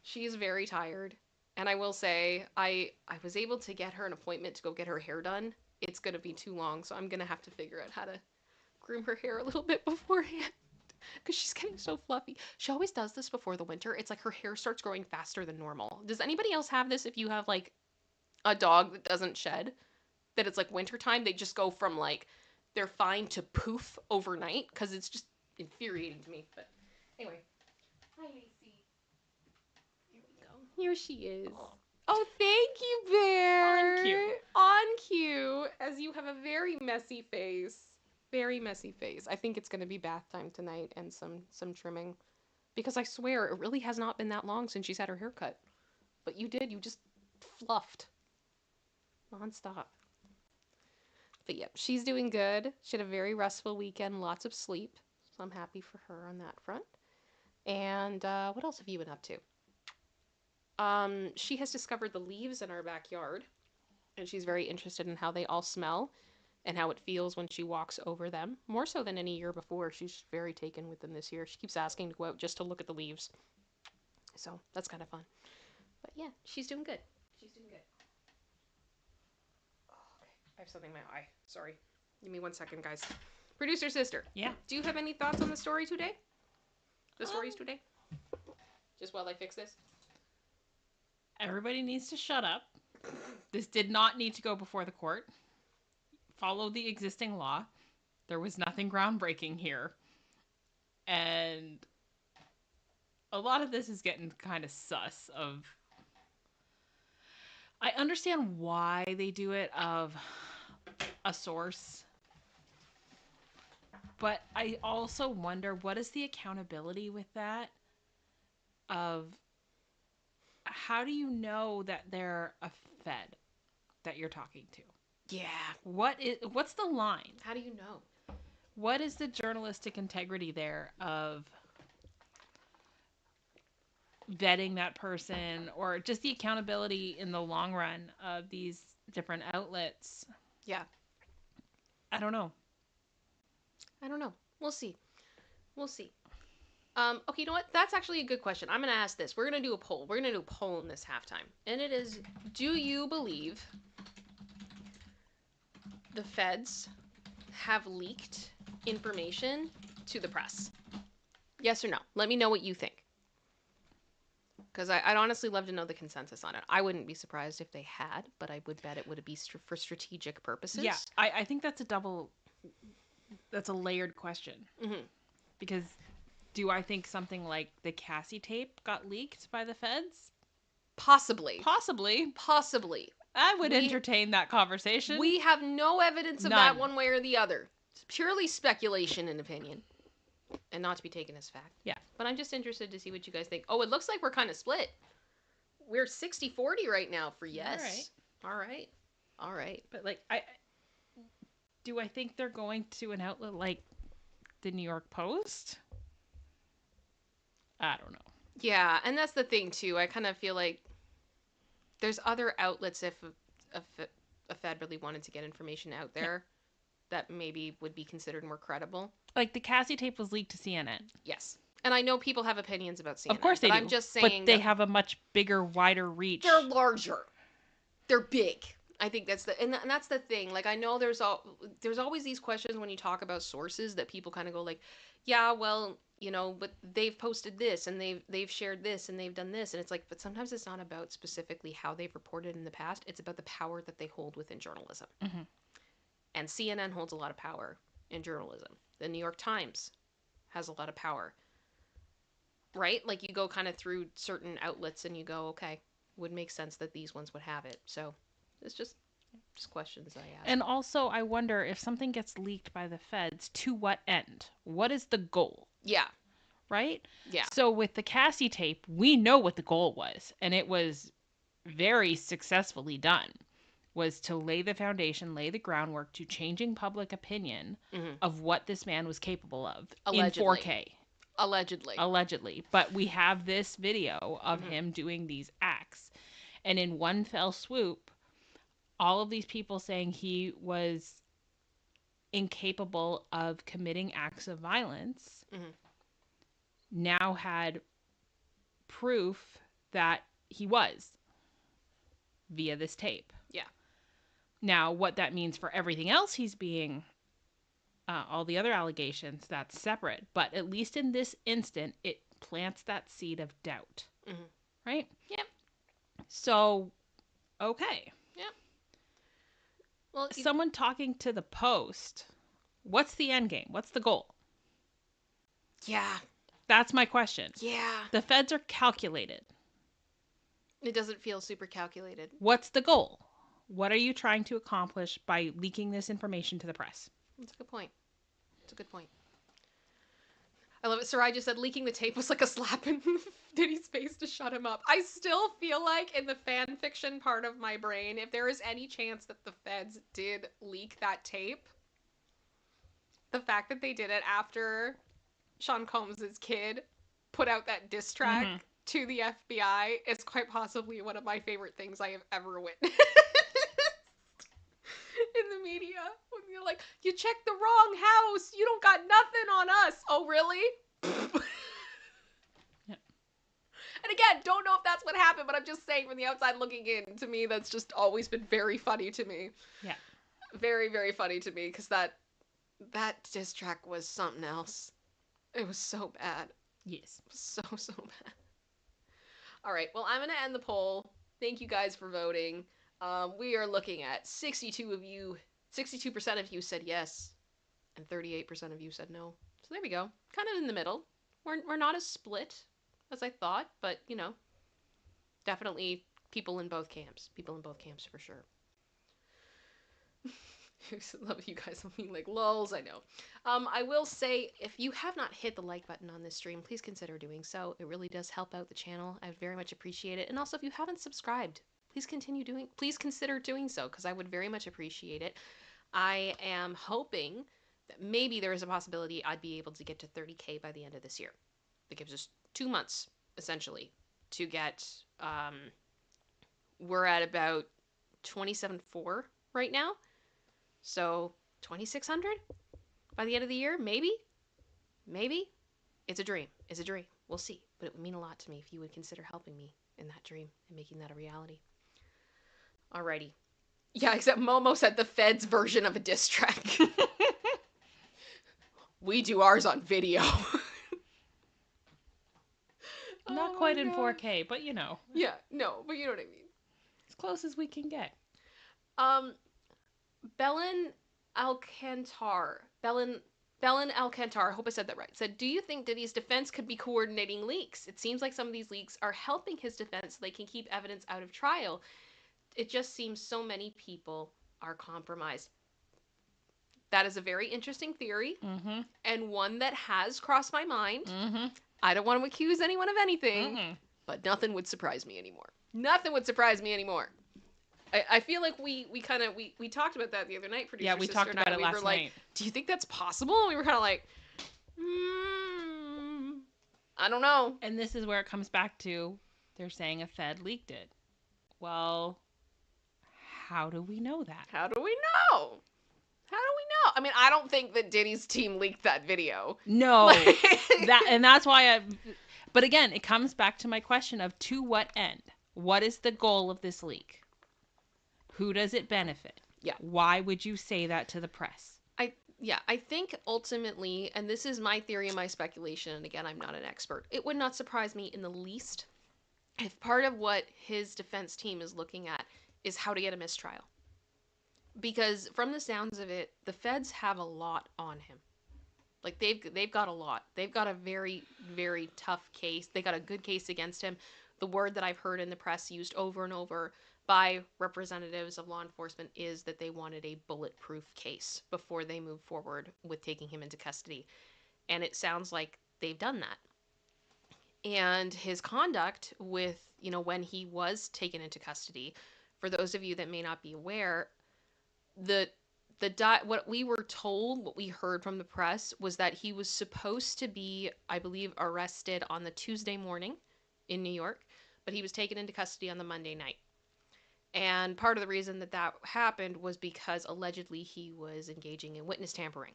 She's very tired. And I will say, I was able to get her an appointment to go get her hair done. It's going to be too long, so I'm going to have to figure out how to groom her hair a little bit beforehand. Because she's getting so fluffy. She always does this before the winter. It's like her hair starts growing faster than normal. Does anybody else have this if you have like a dog that doesn't shed? That it's like wintertime, they just go from like they're fine to poof overnight because it's just infuriating to me. But anyway. Hi, Lacey. Here we go. Here she is. Oh, thank you, Bear. On cue. On cue, as you have a very messy face. Very messy face. I think it's going to be bath time tonight and some trimming. Because I swear, it really has not been that long since she's had her hair cut. But you just fluffed. Nonstop. But yep, she's doing good. She had a very restful weekend, lots of sleep. So I'm happy for her on that front. And what else have you been up to? She has discovered the leaves in our backyard. And she's very interested in how they all smell and how it feels when she walks over them. More so than any year before. She's very taken with them this year. She keeps asking to go out just to look at the leaves. So that's kind of fun. But yeah, she's doing good. She's doing good. I have something in my eye. Sorry. Give me 1 second, guys. Producer sister. Yeah. Do you have any thoughts on the story today? The stories today? Just while I fix this? Everybody needs to shut up. This did not need to go before the court. Follow the existing law. There was nothing groundbreaking here. And a lot of this is getting kind of sus of... I understand why they do it of a source. But I also wonder, what is the accountability with that? Of how do you know that they're a Fed that you're talking to? Yeah. What's the line? How do you know? What is the journalistic integrity there of vetting that person, or just the accountability in the long run of these different outlets? Yeah. I don't know. We'll see. Okay, you know what? That's actually a good question. I'm going to ask this. We're going to do a poll. We're going to do a poll in this halftime. And it is, do you believe the feds have leaked information to the press? Yes or no? Let me know what you think. Because I'd honestly love to know the consensus on it. I wouldn't be surprised if they had, but I would bet it would be for strategic purposes. Yeah, I think that's a layered question. Mm-hmm. Because do I think something like the Cassie tape got leaked by the feds? Possibly. I would entertain that conversation. We have no evidence of that one way or the other. It's purely speculation and opinion. And not to be taken as fact. Yeah. But I'm just interested to see what you guys think. Oh, it looks like we're kind of split. We're 60-40 right now for yes. All right. But like, do I think they're going to an outlet like the New York Post? I don't know. Yeah, and that's the thing too. I kind of feel like there's other outlets if a Fed really wanted to get information out there that maybe would be considered more credible. Like the Cassie tape was leaked to CNN. Yes. And I know people have opinions about CNN. Of course they do. I'm just saying, but they have a much bigger, wider reach. They're larger. They're big. I think that's and that's the thing. Like, I know there's always these questions when you talk about sources that people kind of go like, yeah, well, you know, but they've posted this and they've shared this and they've done this, and it's like, but sometimes it's not about specifically how they've reported in the past. It's about the power that they hold within journalism. Mm-hmm. And CNN holds a lot of power in journalism. The New York Times has a lot of power. Right? Like you go kind of through certain outlets and you go, okay, would make sense that these ones would have it. So it's just questions I ask. And also, I wonder if something gets leaked by the feds, to what end? What is the goal? Yeah. Right? Yeah. So with the Cassie tape, we know what the goal was, and it was very successfully done. Was to lay the foundation, lay the groundwork to changing public opinion of what this man was capable of Allegedly. in 4K. Allegedly. But we have this video of him doing these acts. And in one fell swoop, all of these people saying he was incapable of committing acts of violence now had proof that he was via this tape. Yeah. Now, what that means for everything else he's being, all the other allegations, that's separate. But at least in this instant, it plants that seed of doubt. Right? Yep. So, okay. Yep. Well, someone talking to the Post, what's the end game? What's the goal? Yeah. That's my question. Yeah. The feds are calculated. It doesn't feel super calculated. What's the goal? What are you trying to accomplish by leaking this information to the press? That's a good point. It's a good point. I love it. Sarai just said leaking the tape was like a slap in Diddy's face to shut him up. I still feel like in the fan fiction part of my brain, if there is any chance that the feds did leak that tape, the fact that they did it after Sean Combs' kid put out that diss track to the FBI is quite possibly one of my favorite things I have ever witnessed. In the media, when you're like, you checked the wrong house, you don't got nothing on us. Oh, really? Yep. And again, don't know if that's what happened, but I'm just saying from the outside looking in, to me, that's just always been very funny to me. Yeah. Very, very funny to me, because that diss track was something else. It was so bad. Yes. So bad. All right, well, I'm going to end the poll. Thank you guys for voting. We are looking at 62% of you said yes, and 38% of you said no. So there we go. Kind of in the middle. We're not as split as I thought, but, you know, definitely people in both camps. People in both camps for sure. I love you guys being like, lols, I know. I will say, if you have not hit the like button on this stream, please consider doing so. It really does help out the channel. I would very much appreciate it. And also, if you haven't subscribed, please consider doing so, because I would very much appreciate it. I am hoping that maybe there is a possibility I'd be able to get to 30K by the end of this year. That gives us 2 months, essentially, to get, we're at about 27.4 right now. So 2,600 by the end of the year, maybe. It's a dream. We'll see. But it would mean a lot to me if you would consider helping me in that dream and making that a reality. Alrighty. Yeah, except Momo said the Fed's version of a diss track. We do ours on video. Not quite in 4K, but you know. Yeah, no, but you know what I mean. As close as we can get. Belen Alcantar, I hope I said that right, said, do you think Diddy's defense could be coordinating leaks? It seems like some of these leaks are helping his defense so they can keep evidence out of trial. It just seems so many people are compromised. That is a very interesting theory, and one that has crossed my mind. I don't want to accuse anyone of anything, but nothing would surprise me anymore. I feel like we talked about that the other night, producer. Yeah, we talked about it last night. Do you think that's possible? And we were kind of like, I don't know. And this is where it comes back to, they're saying a Fed leaked it. Well, how do we know that? How do we know? I mean, I don't think that Diddy's team leaked that video. No, that's why but again, it comes back to my question of, to what end? What is the goal of this leak? Who does it benefit? Yeah. Why would you say that to the press? I think ultimately, and this is my theory and my speculation, and again, I'm not an expert, it would not surprise me in the least if part of what his defense team is looking at is how to get a mistrial. Because from the sounds of it, the feds have a lot on him. Like they've got a lot. They've got a very very tough case. They got a good case against him. The word that I've heard in the press used over and over by representatives of law enforcement is that they wanted a bulletproof case before they move forward with taking him into custody. And it sounds like they've done that. And his conduct with, when he was taken into custody, for those of you that may not be aware, the what we were told, what we heard from the press, was that he was supposed to be, I believe, arrested on the Tuesday morning in New York, but he was taken into custody on the Monday night. And part of the reason that that happened was because allegedly he was engaging in witness tampering.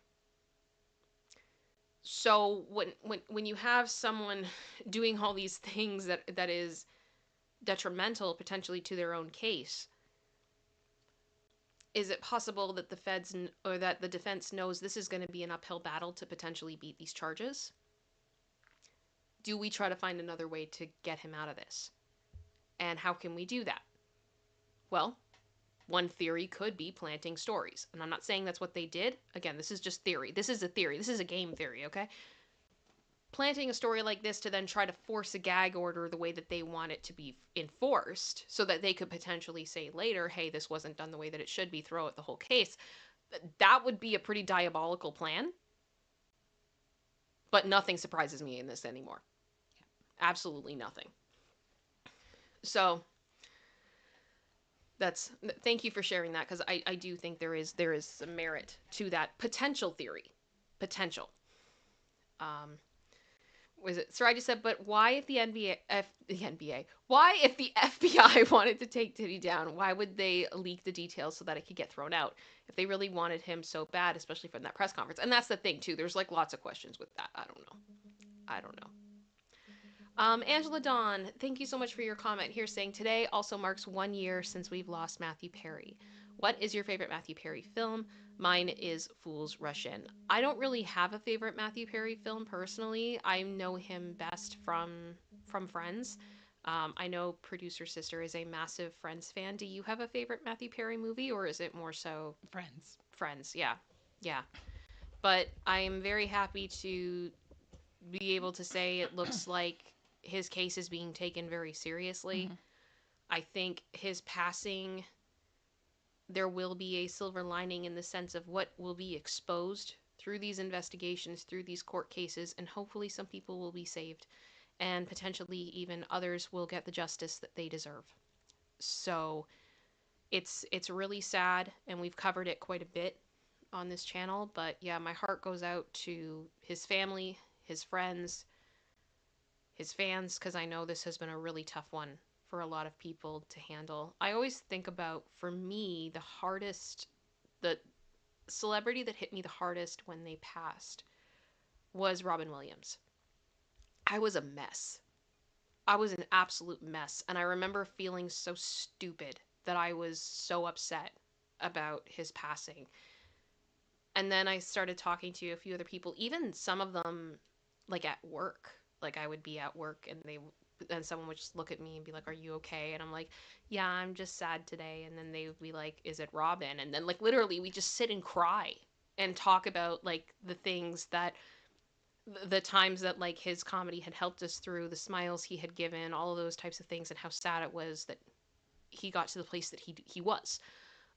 So when you have someone doing all these things that is detrimental potentially to their own case, is it possible that the feds or that the defense knows this is going to be an uphill battle to potentially beat these charges? Do we try to find another way to get him out of this? And how can we do that? Well, one theory could be planting stories. And I'm not saying that's what they did. Again, this is just theory. This is a theory. This is a game theory, okay? Planting a story like this to then try to force a gag order the way that they want it to be enforced so that they could potentially say later, hey, this wasn't done the way that it should be, throw out the whole case. That would be a pretty diabolical plan. But nothing surprises me in this anymore. Absolutely nothing. So thank you for sharing that, because I do think there is some merit to that potential theory. Potential. Was it Sarah said, but why if the NBA, why if the FBI wanted to take Diddy down, why would they leak the details so that it could get thrown out if they really wanted him so bad, especially from that press conference? And that's the thing too. There's like lots of questions with that. I don't know. Angela Dawn, thank you so much for your comment here, saying today also marks 1 year since we've lost Matthew Perry. What is your favorite Matthew Perry film? Mine is Fools Rush In. I don't really have a favorite Matthew Perry film personally. I know him best from Friends. I know Producer Sister is a massive Friends fan. Do you have a favorite Matthew Perry movie, or is it more so Friends? Friends, yeah. But I am very happy to be able to say it looks like his case is being taken very seriously. Mm-hmm. I think his passing, there will be a silver lining in the sense of what will be exposed through these investigations, through these court cases, and hopefully some people will be saved, and potentially even others will get the justice that they deserve. So it's really sad, and we've covered it quite a bit on this channel, but yeah, my heart goes out to his family, his friends, his fans, because I know this has been a really tough one for a lot of people to handle. I always think about, for me, the celebrity that hit me the hardest when they passed was Robin Williams. I was a mess. I was an absolute mess, and I remember feeling so stupid that I was so upset about his passing. And then I started talking to a few other people, even some of them like at work. Like I would be at work and someone would just look at me and be like, "Are you okay?" And I'm like, "Yeah, I'm just sad today." And then they would be like, "Is it Robin?" And then like literally we just sit and cry and talk about like the things that the times that like his comedy had helped us through, the smiles he had given, all of those types of things, and how sad it was that he got to the place that he was.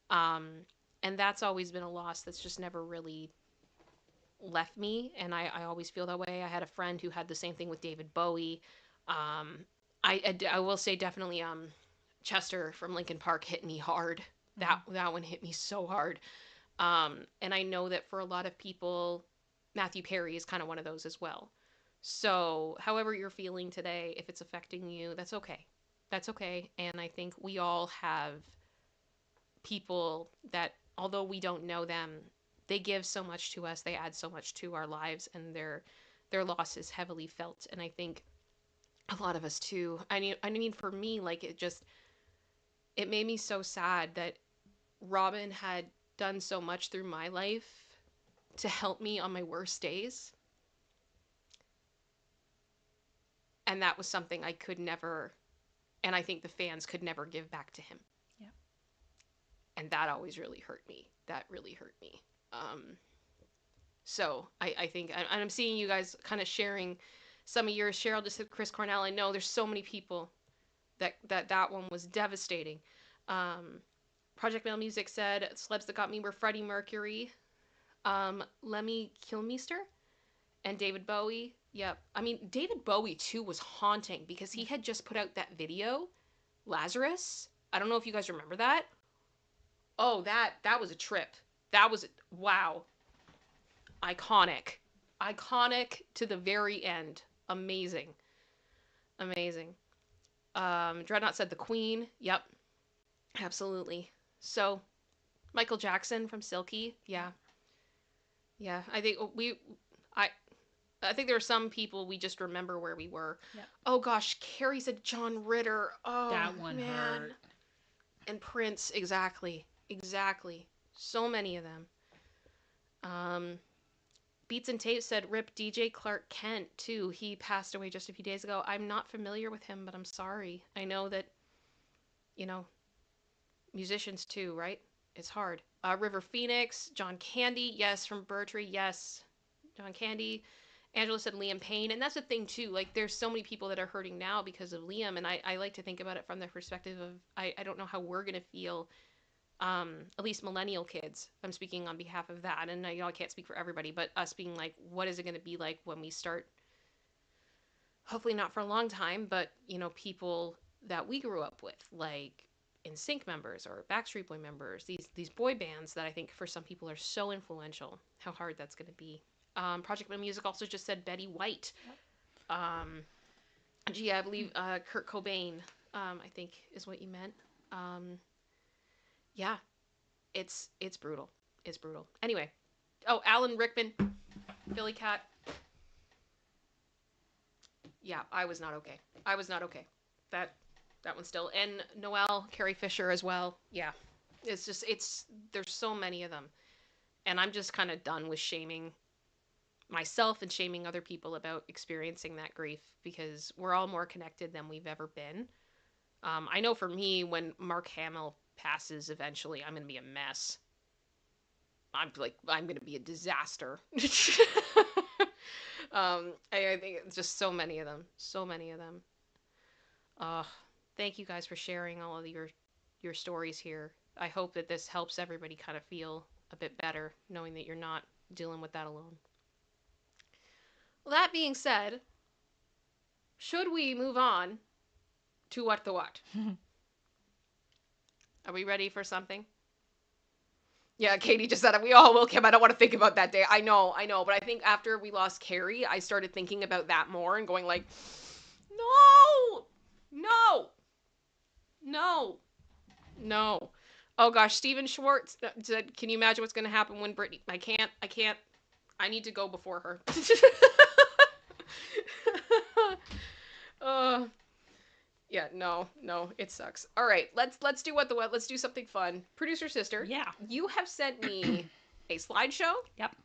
And that's always been a loss that's just never really left me, and I always feel that way. I had a friend who had the same thing with David Bowie. I will say definitely Chester from Linkin Park hit me hard. That one hit me so hard. And I know that for a lot of people, Matthew Perry is kind of one of those as well. So however you're feeling today, if it's affecting you, that's okay. That's okay. And I think we all have people that, although we don't know them, they give so much to us, they add so much to our lives, and their loss is heavily felt. And I think a lot of us too. I mean for me, like it made me so sad that Robin had done so much through my life to help me on my worst days. And that was something I could never, and I think the fans could never give back to him. Yeah. And that always really hurt me. That really hurt me. So I think, and I'm seeing you guys kind of sharing some of yours. Cheryl just said Chris Cornell. I know there's so many people that one was devastating. Project Mail Music said celebs that got me were Freddie Mercury, Lemmy Kilmister, and David Bowie. Yep. I mean, David Bowie too was haunting because he had just put out that video, Lazarus. I don't know if you guys remember that. Oh, that was a trip. That was, wow. Iconic. Iconic to the very end. Amazing. Amazing. Dreadnought said the Queen. Yep. Absolutely. So, Michael Jackson from Silky. Yeah. Yeah. I think there are some people we just remember where we were. Yep. Oh gosh, Carrie said John Ritter. Oh, that one man. hurt. And Prince, exactly. Exactly. So many of them. Beats and Tape said rip DJ Clark Kent too. He passed away just a few days ago. I'm not familiar with him, but I'm sorry. I know that, musicians too, right? It's hard. River Phoenix, John Candy, yes, from Bertree, yes. John Candy. Angela said Liam Payne, and that's the thing too. Like, there's so many people that are hurting now because of Liam, and I like to think about it from the perspective of I don't know how we're gonna feel. At least millennial kids. I'm speaking on behalf of that, and I can't speak for everybody, but us being like, what is it gonna be like when we start? Hopefully not for a long time, but people that we grew up with, like NSYNC members or Backstreet Boy members, these boy bands that I think for some people are so influential. How hard that's gonna be. Project My Music also just said Betty White. Yep. I believe Kurt Cobain, I think is what you meant. Yeah, it's brutal. It's brutal. Anyway, Alan Rickman, Billy Cat. Yeah, I was not okay. I was not okay. That one still. And Noelle, Carrie Fisher as well. Yeah, there's so many of them. And I'm just kind of done with shaming myself and shaming other people about experiencing that grief because we're all more connected than we've ever been. I know for me, when Mark Hamill passes eventually, I'm going to be a mess. I'm going to be a disaster. I think it's just so many of them. So many of them. Thank you guys for sharing all of your stories here. I hope that this helps everybody kind of feel a bit better, knowing that you're not dealing with that alone. Well, that being said, should we move on to What the What? Are we ready for something? Yeah, Katie just said it. We all will, Kim. I don't want to think about that day. I know. But I think after we lost Carrie, I started thinking about that more and going like, no. Oh gosh, Steven Schwartz said, can you imagine what's going to happen when Britney... I can't. I need to go before her. Yeah, no, it sucks. All right, let's do What the What. Let's do something fun. Producer sister, yeah, you have sent me a slideshow. Yep.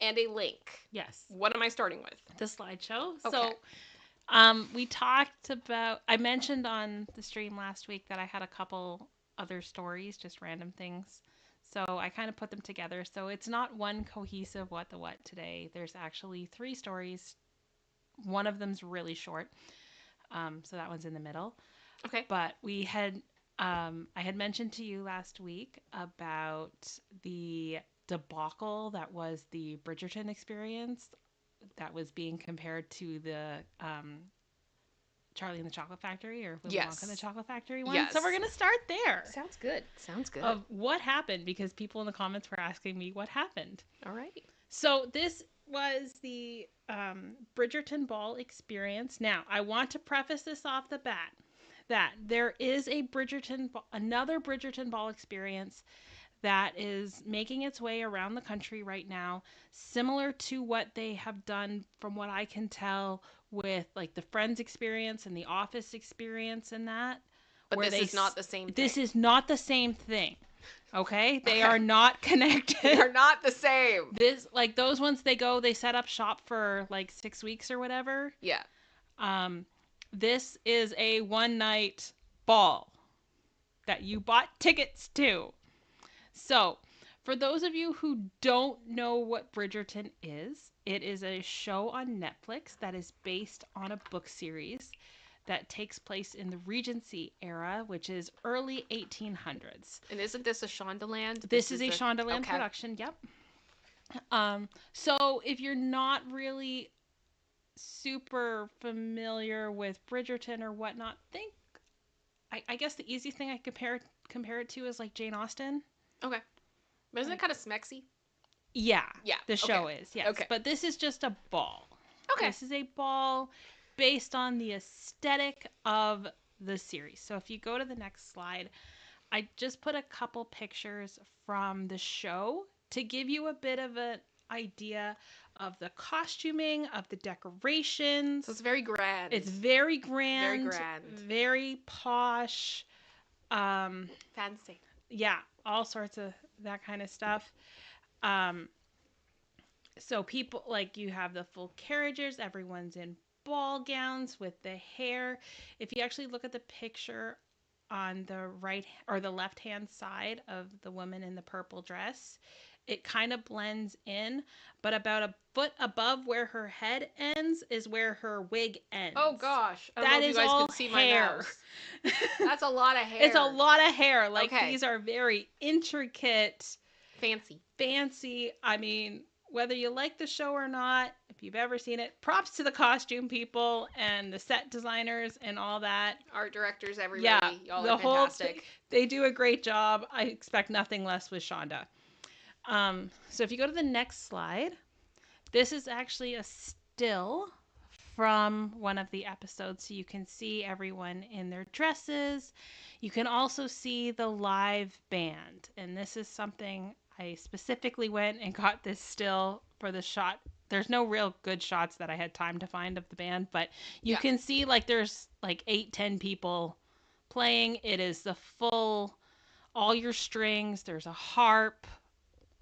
And a link. Yes. What am I starting with? The slideshow. Okay. So, we talked about. I mentioned on the stream last week that I had a couple other stories, just random things. So I kind of put them together. So it's not one cohesive What the What today. There's actually 3 stories. One of them's really short. So that one's in the middle. Okay. But we had, I had mentioned to you last week about the debacle that was the Bridgerton experience that was being compared to the Charlie and the Chocolate Factory or Willy Wonka and the Chocolate Factory one. Yes. So we're going to start there. Sounds good. Of what happened, because people in the comments were asking me what happened. All right. So this was the Bridgerton ball experience. Now, I want to preface this off the bat that there is another Bridgerton ball experience that is making its way around the country right now, similar to what they have done, from what I can tell, with like the Friends experience and the Office experience and that. But this is not the same thing. This is not the same thing. Okay? They are not connected. They are not the same. Like those ones, they set up shop for like 6 weeks or whatever. Yeah. This is a one-night ball that you bought tickets to. So, for those of you who don't know what Bridgerton is, it is a show on Netflix that is based on a book series that takes place in the Regency era, which is early 1800s. And isn't this a Shondaland? This is a Shondaland production, yep. So if you're not really super familiar with Bridgerton or whatnot, I guess the easiest thing I compare it to is like Jane Austen. Okay. But isn't it kind of smexy? Yeah. Yeah. The show is, yes. Okay. But this is just a ball. Okay. This is a ball based on the aesthetic of the series. So if you go to the next slide, I just put a couple pictures from the show to give you a bit of an idea of the costuming, of the decorations. So it's very grand. It's very grand. Very grand. Very posh. Fancy. Yeah, all sorts of that kind of stuff. So people, like, you have the full carriages, everyone's in ball gowns with the hair. If you actually look at the picture on the right or the left hand side of the woman in the purple dress, it kind of blends in, but about a foot above where her head ends is where her wig ends. Oh gosh, I don't that know if is you guys all can see hair. My mouse. That's a lot of hair. It's a lot of hair. Like, okay. These are very intricate, fancy. I mean, whether you like the show or not, if you've ever seen it, props to the costume people and the set designers and all that. Art directors, everybody. Yeah, y'all are fantastic. They do a great job. I expect nothing less with Shonda. So if you go to the next slide, this is actually a still from one of the episodes. So you can see everyone in their dresses. You can also see the live band. And this is something I specifically went and got this still for the shot. There's no real good shots that I had time to find of the band, but you can see like there's like 8-10 people playing. It is the full, all your strings. There's a harp.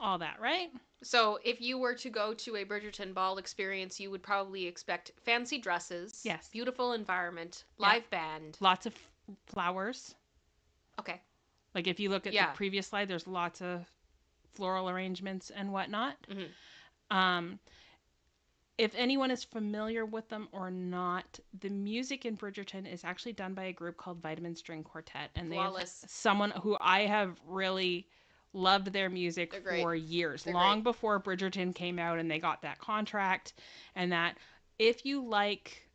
All that, right? So if you were to go to a Bridgerton ball experience, you would probably expect fancy dresses. Yes. Beautiful environment. Live band. Lots of flowers. Okay. Like if you look at the previous slide, there's lots of floral arrangements and whatnot. Mm-hmm. If anyone is familiar with them or not, the music in Bridgerton is actually done by a group called Vitamin String Quartet. And they have someone who I have really loved their music for years, long before Bridgerton came out and they got that contract. And that if you like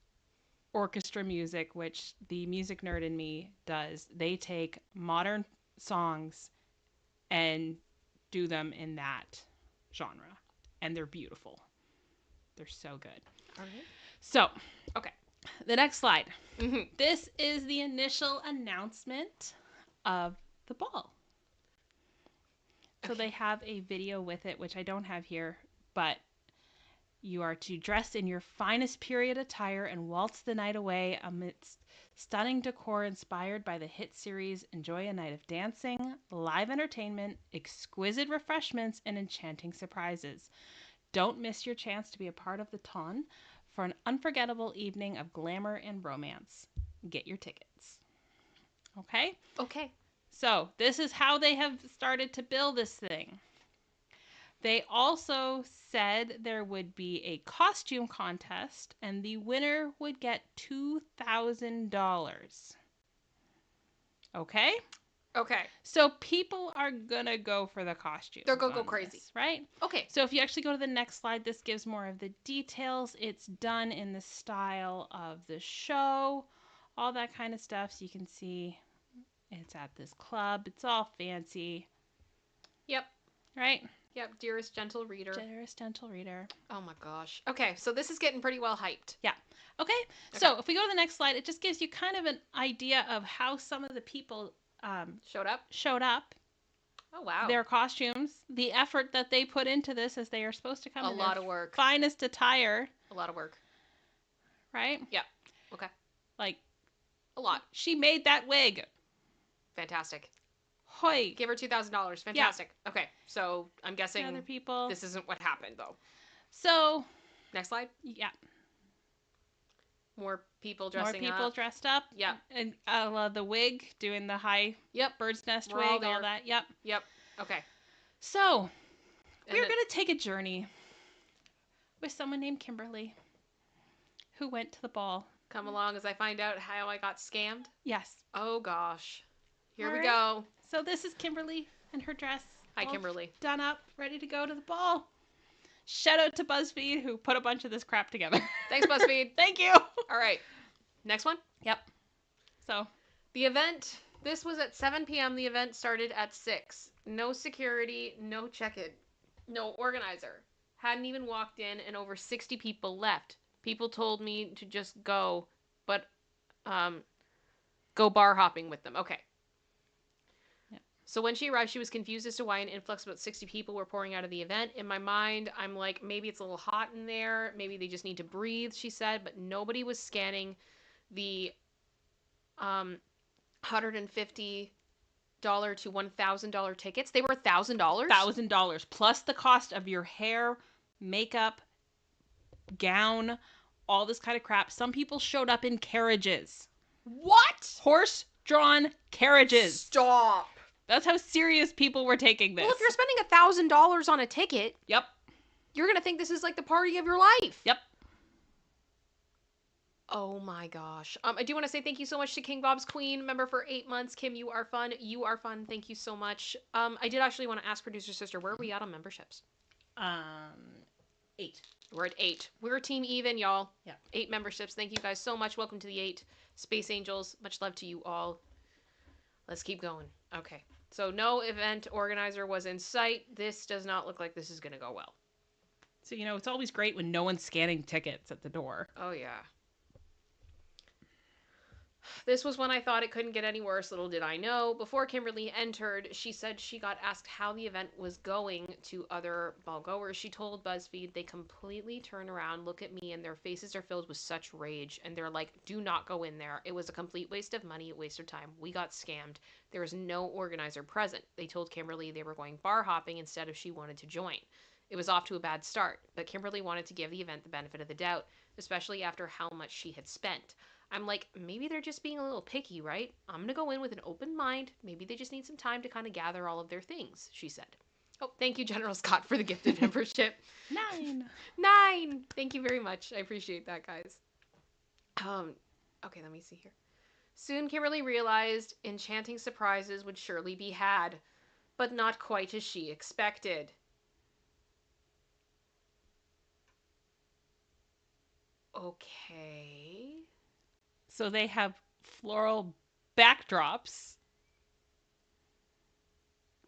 orchestra music, which the music nerd in me does, they take modern songs and do them in that genre. And they're beautiful. They're so good. All right. So, okay. The next slide. Mm-hmm. This is the initial announcement of the ball. So they have a video with it, which I don't have here, but you are to dress in your finest period attire and waltz the night away amidst stunning decor inspired by the hit series. Enjoy a night of dancing, live entertainment, exquisite refreshments, and enchanting surprises. Don't miss your chance to be a part of the ton for an unforgettable evening of glamour and romance. Get your tickets. Okay? Okay. So this is how they have started to build this thing. They also said there would be a costume contest and the winner would get $2,000. Okay? Okay. So people are going to go for the costume. They're going to go crazy. Right? Okay. So if you actually go to the next slide, this gives more of the details. It's done in the style of the show, all that kind of stuff. So you can see it's at this club. It's all fancy. Yep. Right? Yep. Dearest gentle reader. Dearest gentle reader. Oh my gosh. Okay. So this is getting pretty well hyped. Yeah. Okay. So if we go to the next slide, it just gives you kind of an idea of how some of the people showed up. Oh, wow. Their costumes, the effort that they put into this as they are supposed to come in a lot of work. Finest attire. A lot of work. Right? Yeah. Okay. Like a lot. She made that wig. Fantastic. Hoy. Give her $2,000. Fantastic. Yeah. Okay. So I'm guessing other people. This isn't what happened though. So next slide. Yeah. More people dressing up. More people dressed up. Yeah. And the wig, doing the high bird's nest wig, all that. Yep. Yep. Okay. So, And we're then, going to take a journey with someone named Kimberly who went to the ball. come along as I find out how I got scammed. Yes. Oh gosh. Here All we right. go. So, this is Kimberly and her dress. Hi, all Kimberly. Done up, ready to go to the ball. Shout out to BuzzFeed who put a bunch of this crap together. Thanks, BuzzFeed. Thank you. All right. Next one. Yep. So, The event. This was at 7 p.m. The event started at 6. No security, no check-in, no organizer. Hadn't even walked in, and over 60 people left. People told me to just go, but go bar hopping with them. Okay. Yep. So when she arrived, she was confused as to why an influx of about 60 people were pouring out of the event. In my mind, I'm like, maybe it's a little hot in there. Maybe they just need to breathe, she said. But nobody was scanning the $150 to $1,000 tickets. They were $1,000. $1,000 plus the cost of your hair, makeup, gown, all this kind of crap. Some people showed up in carriages. What? Horse-drawn carriages. Stop. That's how serious people were taking this. Well, if you're spending $1,000 on a ticket, Yep. you're gonna think this is like the party of your life. Yep. Oh my gosh. I do want to say thank you so much to King Bob's Queen, member for 8 months. Kim, you are fun. You are fun. Thank you so much. I did actually want to ask producer sister, where are we at on memberships? 8. We're at 8. We're team even, y'all. Yeah. 8 memberships. Thank you guys so much. Welcome to the 8 Space Angels. Much love to you all. Let's keep going. Okay. So no event organizer was in sight. This does not look like this is going to go well. So, it's always great when no one's scanning tickets at the door. Oh, yeah. This was when I thought it couldn't get any worse. Little did I know. Before Kimberly entered, she said she got asked how the event was going to other ball goers. She told BuzzFeed they completely turn around, look at me, and their faces are filled with such rage. And they're like, do not go in there. It was a complete waste of money, a waste of time. We got scammed. There was no organizer present. They told Kimberly they were going bar hopping instead if she wanted to join. It was off to a bad start, but Kimberly wanted to give the event the benefit of the doubt, especially after how much she had spent. I'm like, maybe they're just being a little picky, right? I'm going to go in with an open mind. Maybe they just need some time to kind of gather all of their things, she said. Oh, thank you, General Scott, for the gifted membership. 9. 9! Thank you very much. I appreciate that, guys. Okay, let me see here. Soon, Kimberly realized enchanting surprises would surely be had, but not quite as she expected. Okay. So they have floral backdrops.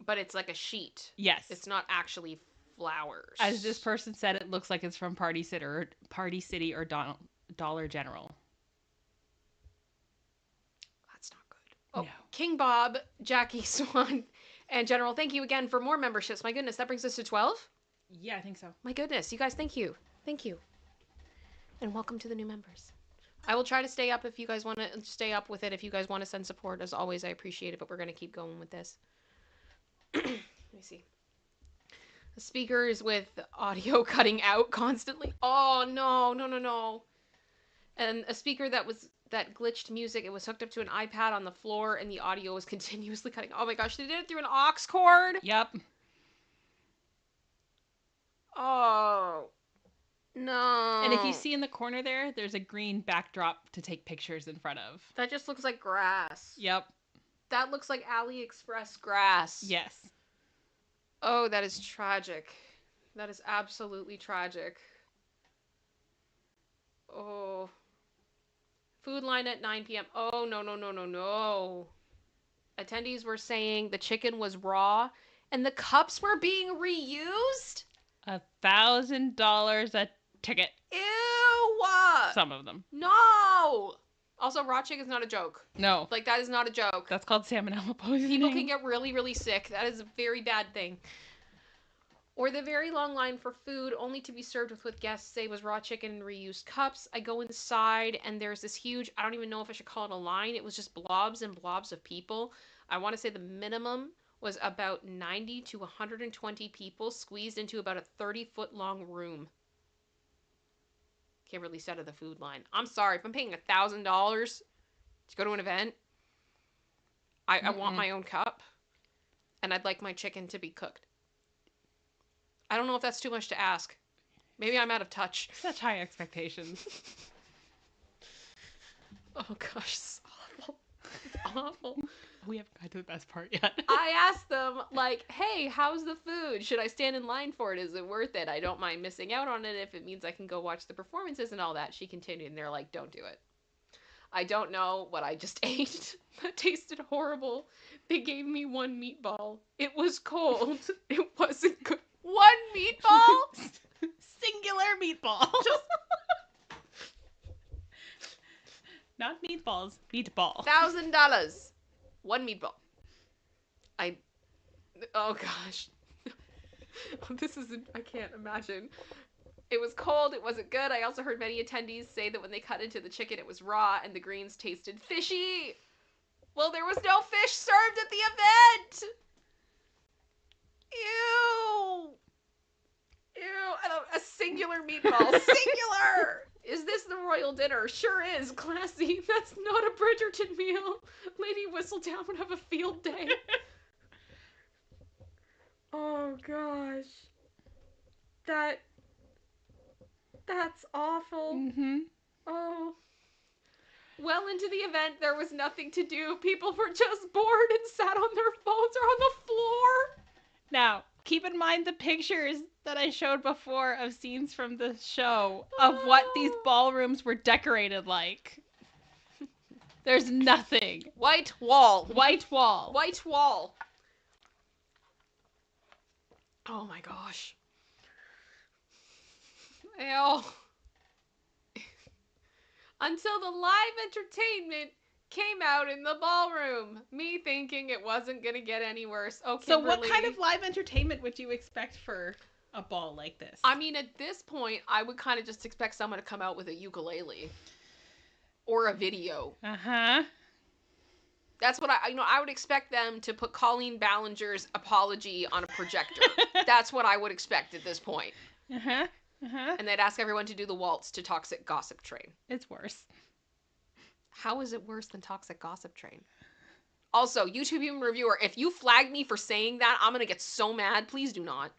But it's like a sheet. Yes. It's not actually flowers. As this person said, it looks like it's from Party City or Dollar General. That's not good. Oh, No. King Bob, Jackie Swan, and General, thank you again for more memberships. My goodness, that brings us to 12? Yeah, I think so. My goodness, you guys, thank you. Thank you. And welcome to the new members. I will try to stay up if you guys want to stay up with it. If you guys want to send support, as always, I appreciate it, but we're going to keep going with this. Let me see. The speakers with audio cutting out constantly. Oh, no. And a speaker that glitched music. It was hooked up to an iPad on the floor, and the audio was continuously cutting. Oh my gosh, they did it through an aux cord? Yep. Oh. No. And if you see in the corner there's a green backdrop to take pictures in front of. That just looks like grass. Yep. That looks like AliExpress grass. Yes. Oh, that is tragic. That is absolutely tragic. Oh. Food line at 9 p.m. Oh, no. Attendees were saying the chicken was raw and the cups were being reused? $1,000 a ticket. Ew! Some of them. No! Also, raw chicken's not a joke. No. Like, that is not a joke. That's called salmonella poisoning. People can get really, really sick. That is a very bad thing. Or the very long line for food, only to be served with what guests say was raw chicken in reused cups. I go inside, and there's this huge, I don't even know if I should call it a line. It was just blobs and blobs of people. I want to say the minimum was about 90 to 120 people squeezed into about a 30-foot long room. Kimberly said of the food line. I'm sorry, if I'm paying $1,000 to go to an event, I want my own cup. And I'd like my chicken to be cooked. I don't know if that's too much to ask. Maybe I'm out of touch. Such high expectations. Oh gosh, it's awful. It's awful. We haven't got to the best part yet. I asked them, like, hey, how's the food? Should I stand in line for it? Is it worth it? I don't mind missing out on it if it means I can go watch the performances and all that. She continued, and they're like, don't do it. I don't know what I just ate. That tasted horrible. They gave me one meatball. It was cold. It wasn't good. One meatball? Singular meatball. Just not meatballs. Meatball. $1,000. One meatball. Oh gosh. This isn't, I can't imagine. It was cold, it wasn't good. I also heard many attendees say that when they cut into the chicken, it was raw and the greens tasted fishy. Well, there was no fish served at the event. Ew. Ew. And a singular meatball. Singular! Is this the royal dinner? Sure is. Classy. That's not a Bridgerton meal. Lady Whistledown would have a field day. Oh, gosh. That's awful. Mm-hmm. Oh. Well into the event, there was nothing to do. People were just bored and sat on their phones or on the floor. Now, keep in mind the pictures that I showed before of scenes from the show of what these ballrooms were decorated like. There's nothing. White wall. White wall. White wall. Oh my gosh. Ew. Until the live entertainment came out in the ballroom. Me thinking it wasn't gonna get any worse. Oh, So Kimberly. what kind of live entertainment would you expect for a ball like this? I mean, at this point, I would kind of just expect someone to come out with a ukulele. Or a video. Uh-huh. That's what I would expect them to put Colleen Ballinger's apology on a projector. That's what I would expect at this point. Uh-huh. Uh-huh. And they'd ask everyone to do the waltz to Toxic Gossip Train. It's worse. How is it worse than Toxic Gossip Train? Also, YouTube Human Reviewer, if you flag me for saying that, I'm gonna get so mad. Please do not.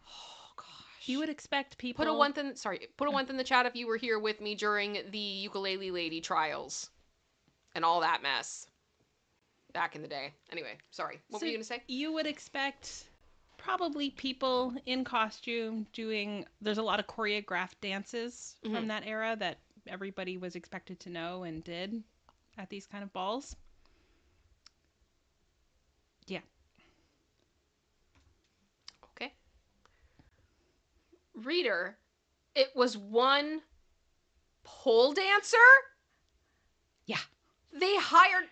Oh gosh. You would expect people... Put a one in the chat if you were here with me during the ukulele lady trials. And all that mess. Back in the day. Anyway, sorry. What were you gonna say? You would expect probably people in costume doing... There's a lot of choreographed dances from that era that everybody was expected to know and did at these kind of balls. Yeah. Okay. Reader, it was one pole dancer? Yeah. They hired...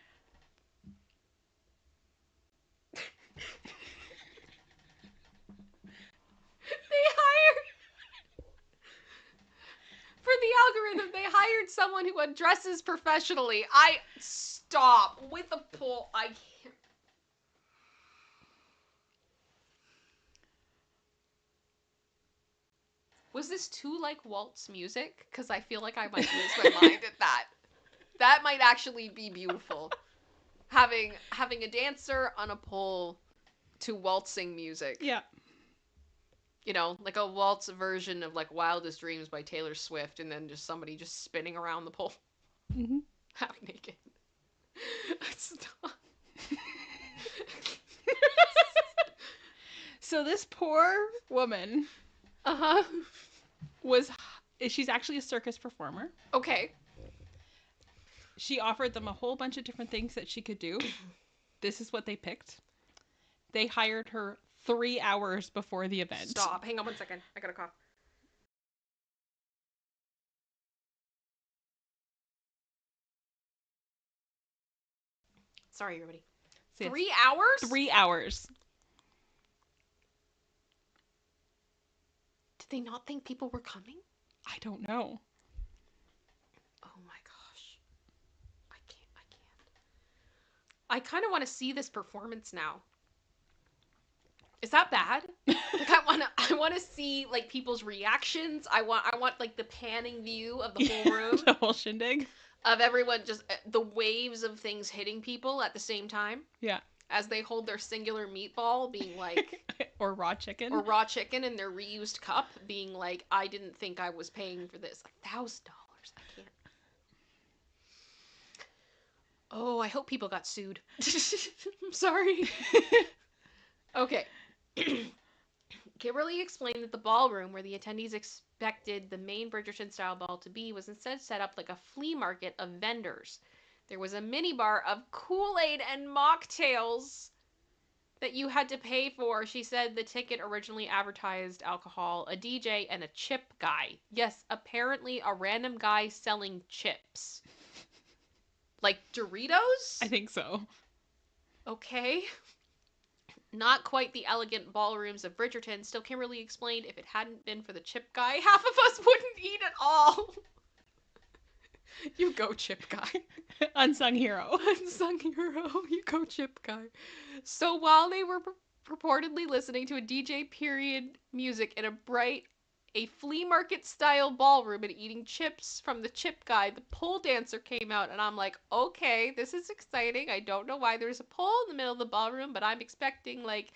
For the algorithm, they hired someone who dresses professionally. Stop. With a pole, I can't. Was this too like waltz music? Because I feel like I might lose my mind at that. That might actually be beautiful. Having a dancer on a pole to waltzing music. Yeah. You know, like a waltz version of like Wildest Dreams by Taylor Swift, and then just somebody just spinning around the pole. Mm-hmm. Half naked. Stop. So this poor woman Uh-huh. she's actually a circus performer. Okay. She offered them a whole bunch of different things that she could do. This is what they picked. They hired her 3 hours before the event. Stop. Hang on 1 second. I gotta cough. Sorry, everybody. So 3 hours? 3 hours. Did they not think people were coming? I don't know. Oh my gosh. I can't. I kind of want to see this performance now. Is that bad? Like I want to see like people's reactions. I want like the panning view of the whole room. The whole shindig. Of everyone just the waves of things hitting people at the same time. Yeah. as they hold their singular meatball, being like, or raw chicken. or raw chicken in their reused cup, being like, I didn't think I was paying for this. $1,000. I can't. Oh, I hope people got sued. I'm sorry. Okay. Kimberly explained that the ballroom where the attendees expected the main Bridgerton-style ball to be was instead set up like a flea market of vendors. There was a minibar of Kool-Aid and mocktails that you had to pay for. She said the ticket originally advertised alcohol, a DJ, and a chip guy. Yes, apparently a random guy selling chips. Like Doritos? I think so. Okay. Not quite the elegant ballrooms of Bridgerton. Still, Kimberly explained if it hadn't been for the chip guy, half of us wouldn't eat at all. You go, chip guy. Unsung hero. Unsung hero. You go, chip guy. So while they were purportedly listening to a DJ period music in a flea market style ballroom and eating chips from the chip guy, the pole dancer came out, and I'm like, okay, this is exciting. I don't know why there's a pole in the middle of the ballroom, but I'm expecting like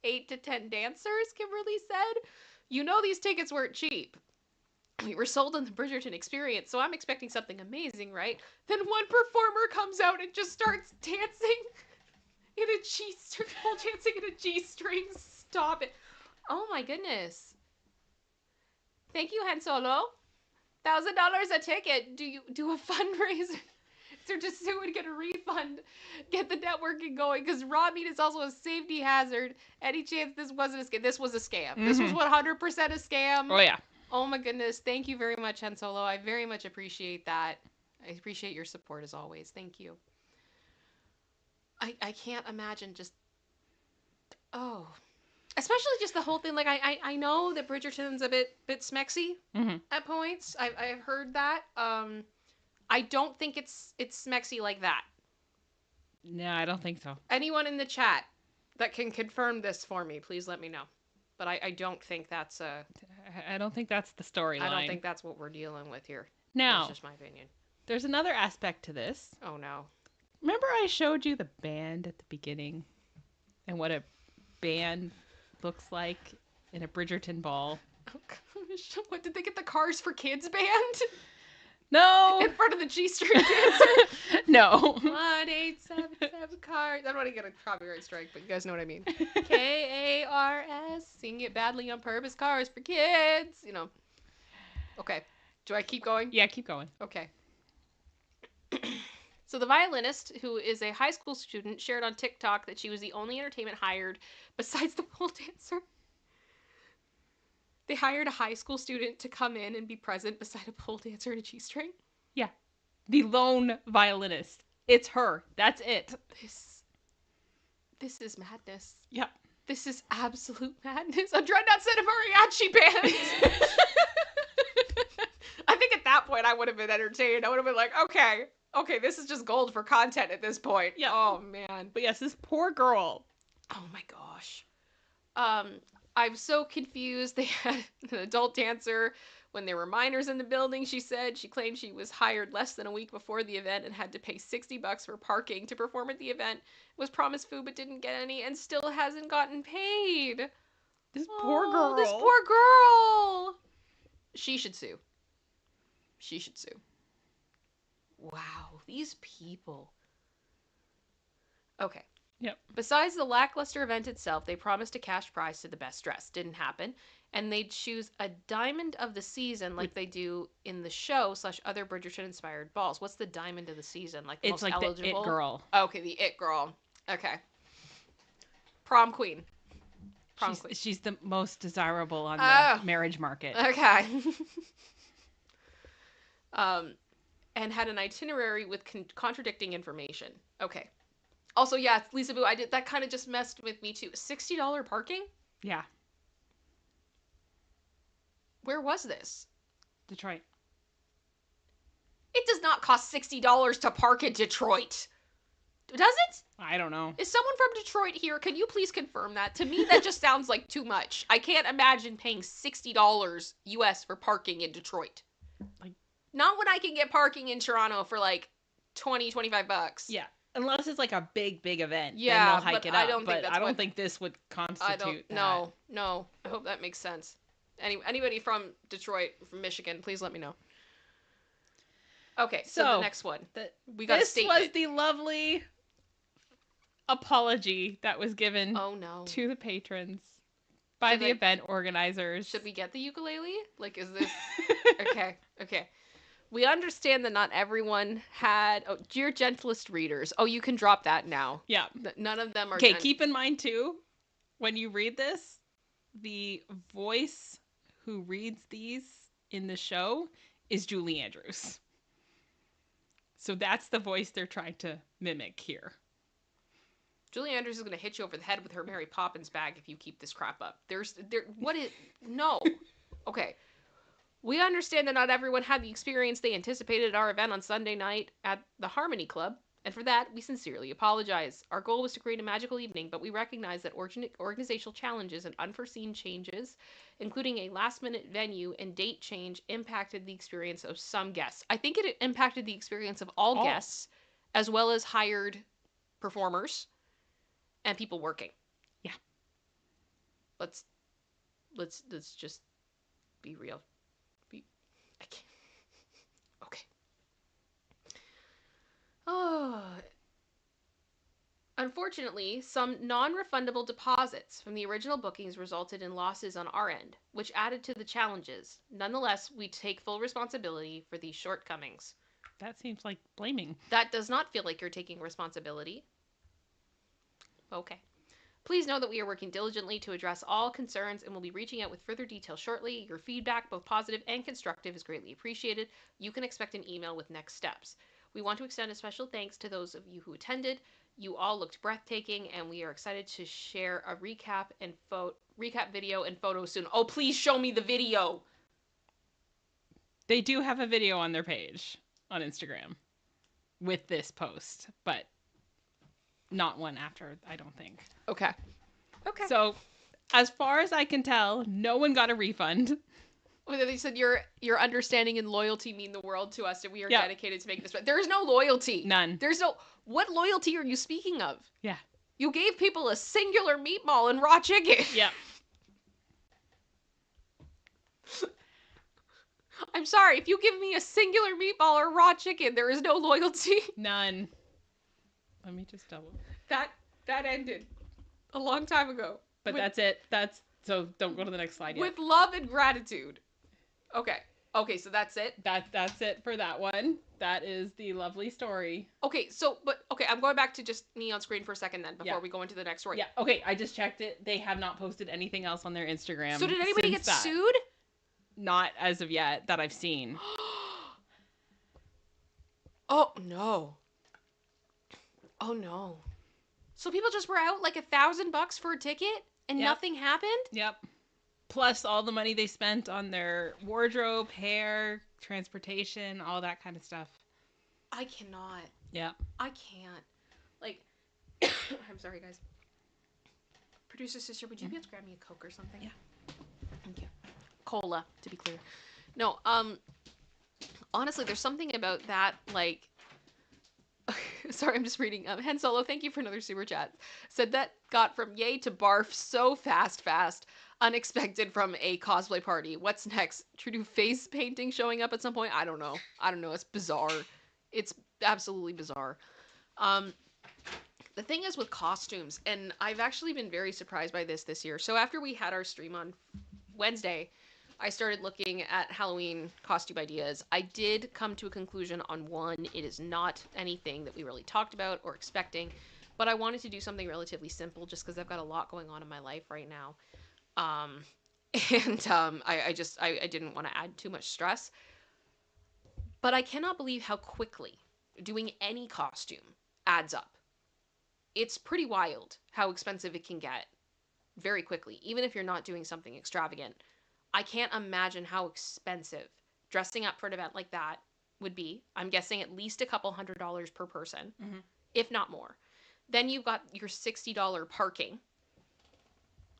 8 to 10 dancers, Kimberly said. You know these tickets weren't cheap. We were sold on the Bridgerton experience, so I'm expecting something amazing, right? Then one performer comes out and just starts dancing in a G-string, pole dancing in a G-string. Stop it. Oh my goodness. Thank you, Han Solo. $1,000 a ticket. Do you do a fundraiser? So just sue and get a refund. Get the networking going, because raw meat is also a safety hazard. Any chance this wasn't a scam? This was a scam. Mm-hmm. This was 100% a scam. Oh, yeah. Oh my goodness. Thank you very much, Han Solo. I very much appreciate that. I appreciate your support as always. Thank you. I can't imagine just... Oh... Especially just the whole thing, like, I know that Bridgerton's a bit smexy at points. I've heard that. I don't think it's smexy like that. No, I don't think so. Anyone in the chat that can confirm this for me, please let me know. But I don't think that's a... I don't think that's the storyline. I don't think that's what we're dealing with here. Now, that's just my opinion. There's another aspect to this. Oh, no. Remember I showed you the band at the beginning? And what a band... looks like in a Bridgerton ball. Oh gosh, what, did they get the Cars for Kids band? No! In front of the G-string dancer? No. 1877 Cars. I don't want to get a copyright strike, but you guys know what I mean. K-A-R-S, sing it badly on purpose, Cars for Kids. You know. Okay. Do I keep going? Yeah, keep going. Okay. So the violinist, who is a high school student, shared on TikTok that she was the only entertainment hired besides the pole dancer. They hired a high school student to come in and be present beside a pole dancer in a G-string. Yeah. The lone violinist. It's her. That's it. This is madness. Yep. This is absolute madness. A Dreadnought said a mariachi band. I think at that point I would have been entertained. I would have been like, okay, this is just gold for content at this point. Yeah. Oh, man. But yes, this poor girl. Oh, my gosh. I'm so confused. They had an adult dancer when there were minors in the building, she said. She claimed she was hired less than a week before the event and had to pay $60 for parking to perform at the event. Was promised food but didn't get any and still hasn't gotten paid. This poor girl. This poor girl. She should sue. She should sue. Wow, these people. Okay. Yep. Besides the lackluster event itself, they promised a cash prize to the best dressed. Didn't happen. And they'd choose a diamond of the season like they do in the show / other Bridgerton-inspired balls. What's the diamond of the season? Like the it's most like eligible? The it girl. Okay, the it girl. Okay. Prom queen. She's the most desirable on the marriage market. Okay. And had an itinerary with contradicting information. Okay. Also, yeah, Lisa Boo, that kind of just messed with me too. $60 parking? Yeah. Where was this? Detroit. It does not cost $60 to park in Detroit. Does it? I don't know. Is someone from Detroit here? Can you please confirm that? To me, that just sounds like too much. I can't imagine paying $60 US for parking in Detroit. Like, not when I can get parking in Toronto for like $20, $25. Yeah. Unless it's like a big event, then Yeah, they'll hike but it I up. don't think But that's I don't what. think this would I don't. constitute that. No. I hope that makes sense. Anybody from Detroit, from Michigan, please let me know. Okay, so the So, next one. the, We got a this was statement. the lovely apology that was given Oh no. to the patrons by Should the I- event organizers. Should we get the ukulele? Like, is this okay? We understand that not everyone had. Oh, dear gentlest readers. Oh, you can drop that now. Yeah. None of them are. Okay, keep in mind too, when you read this, the voice who reads these in the show is Julie Andrews. So that's the voice they're trying to mimic here. Julie Andrews is going to hit you over the head with her Mary Poppins bag if you keep this crap up. What is, no. Okay. We understand that not everyone had the experience they anticipated at our event on Sunday night at the Harmony Club, and for that, we sincerely apologize. Our goal was to create a magical evening, but we recognize that organizational challenges and unforeseen changes, including a last-minute venue and date change, impacted the experience of some guests. I think it impacted the experience of all guests, as well as hired performers and people working. Yeah. Let's just be real. I can't. Okay. Oh. Unfortunately, some non-refundable deposits from the original bookings resulted in losses on our end, which added to the challenges. Nonetheless, we take full responsibility for these shortcomings. That seems like blaming. That does not feel like you're taking responsibility. Okay. Please know that we are working diligently to address all concerns and will be reaching out with further details shortly. Your feedback, both positive and constructive, is greatly appreciated. You can expect an email with next steps. We want to extend a special thanks to those of you who attended. You all looked breathtaking, and we are excited to share a recap video and photos soon. Oh, please show me the video. They do have a video on their page on Instagram with this post, but not one after, I don't think. Okay. So, as far as I can tell, no one got a refund. Well, they said your understanding and loyalty mean the world to us, and we are dedicated to making this. There is no loyalty. None. There's no. What loyalty are you speaking of? Yeah. You gave people a singular meatball and raw chicken. Yeah. I'm sorry. If you give me a singular meatball or raw chicken, there is no loyalty. None. Let me just double. That ended a long time ago. But that's it. So don't go to the next slide yet. With love and gratitude. Okay, so that's it. That's it for that one. That is the lovely story. Okay, I'm going back to just me on screen for a second then before we go into the next story. Yeah, okay, I just checked it. They have not posted anything else on their Instagram. So did anybody get sued? Not as of yet that I've seen. Oh no. So people just were out like $1,000 for a ticket and nothing happened? Yep. Plus all the money they spent on their wardrobe, hair, transportation, all that kind of stuff. I cannot. Yeah. I can't. Like, I'm sorry, guys. Producer sister, would you be able to grab me a Coke or something? Yeah. Thank you. Cola, to be clear. No, honestly, there's something about that, like, sorry, I'm just reading. Hen Solo, thank you for another super chat. Said that got from yay to barf so fast. Unexpected from a cosplay party. What's next? True to face painting showing up at some point? I don't know. It's bizarre. It's absolutely bizarre. The thing is with costumes, and I've actually been very surprised by this year. So after we had our stream on Wednesday, I started looking at Halloween costume ideas. I did come to a conclusion on one. It is not anything that we really talked about or expecting, but I wanted to do something relatively simple just because I've got a lot going on in my life right now. I didn't want to add too much stress. But I cannot believe how quickly doing any costume adds up. It's pretty wild how expensive it can get very quickly, even if you're not doing something extravagant. I can't imagine how expensive dressing up for an event like that would be. I'm guessing at least a couple $100 per person, if not more. Then you've got your $60 parking,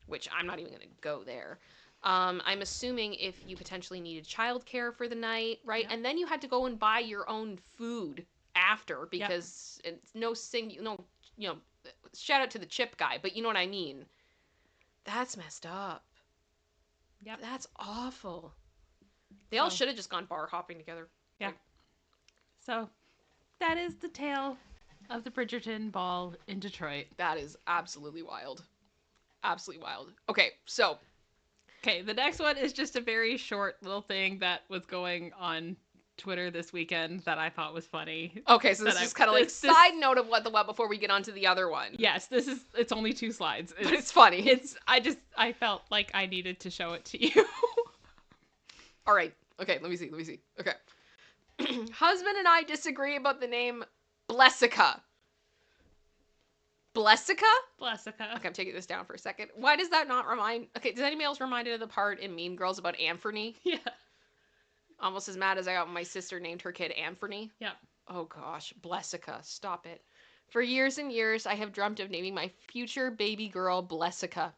which I'm not even going to go there. I'm assuming if you potentially needed childcare for the night, right? Yeah. And then you had to go and buy your own food after because it's no shout out to the chip guy, but you know what I mean. That's messed up. Yep. That's awful. They all should have just gone bar hopping together. Yeah. So that is the tale of the Bridgerton ball in Detroit. That is absolutely wild. Absolutely wild. Okay, so. Okay, the next one is just a very short little thing that was going on Twitter this weekend that I thought was funny. Okay, so this is kind of like side note of What the What before we get on to the other one. Yes, it's only 2 slides. But it's funny. I felt like I needed to show it to you. All right. Okay, let me see. Okay. Husband and I disagree about the name Blessica. Blessica? Blessica. Okay, I'm taking this down for a second. Why does that not remind... Okay, does anybody else reminded of the part in Mean Girls about Anthony? Yeah. Almost as mad as I got when my sister named her kid Anthony. Yep. Oh gosh, Blessica, stop it. For years and years, I have dreamt of naming my future baby girl Blessica.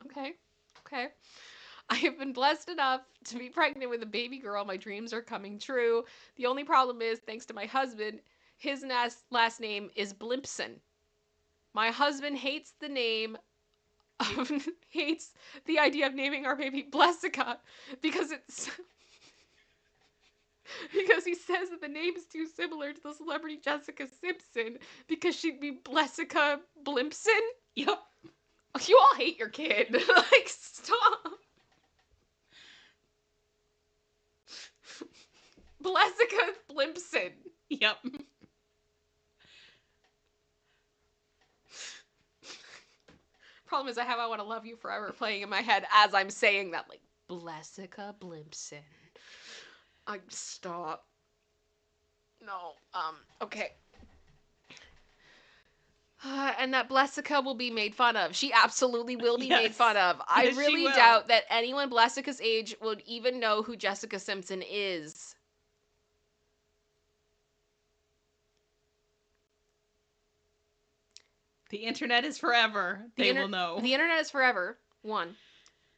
Okay. I have been blessed enough to be pregnant with a baby girl. My dreams are coming true. The only problem is, thanks to my husband, his last name is Blimpson. My husband hates the idea of naming our baby Blessica because he says that the name is too similar to the celebrity Jessica Simpson because she'd be Blessica Blimpson. Yep. You all hate your kid. Like, stop. Blessica Blimpson. Yep. Problem is I have I Want to Love You Forever playing in my head as I'm saying that, like, Blessica Blimpson. Stop. No. Okay. And that Blessica will be made fun of. She absolutely will be made fun of. I really doubt that anyone Blessica's age would even know who Jessica Simpson is. The internet is forever. They will know. The internet is forever. 1.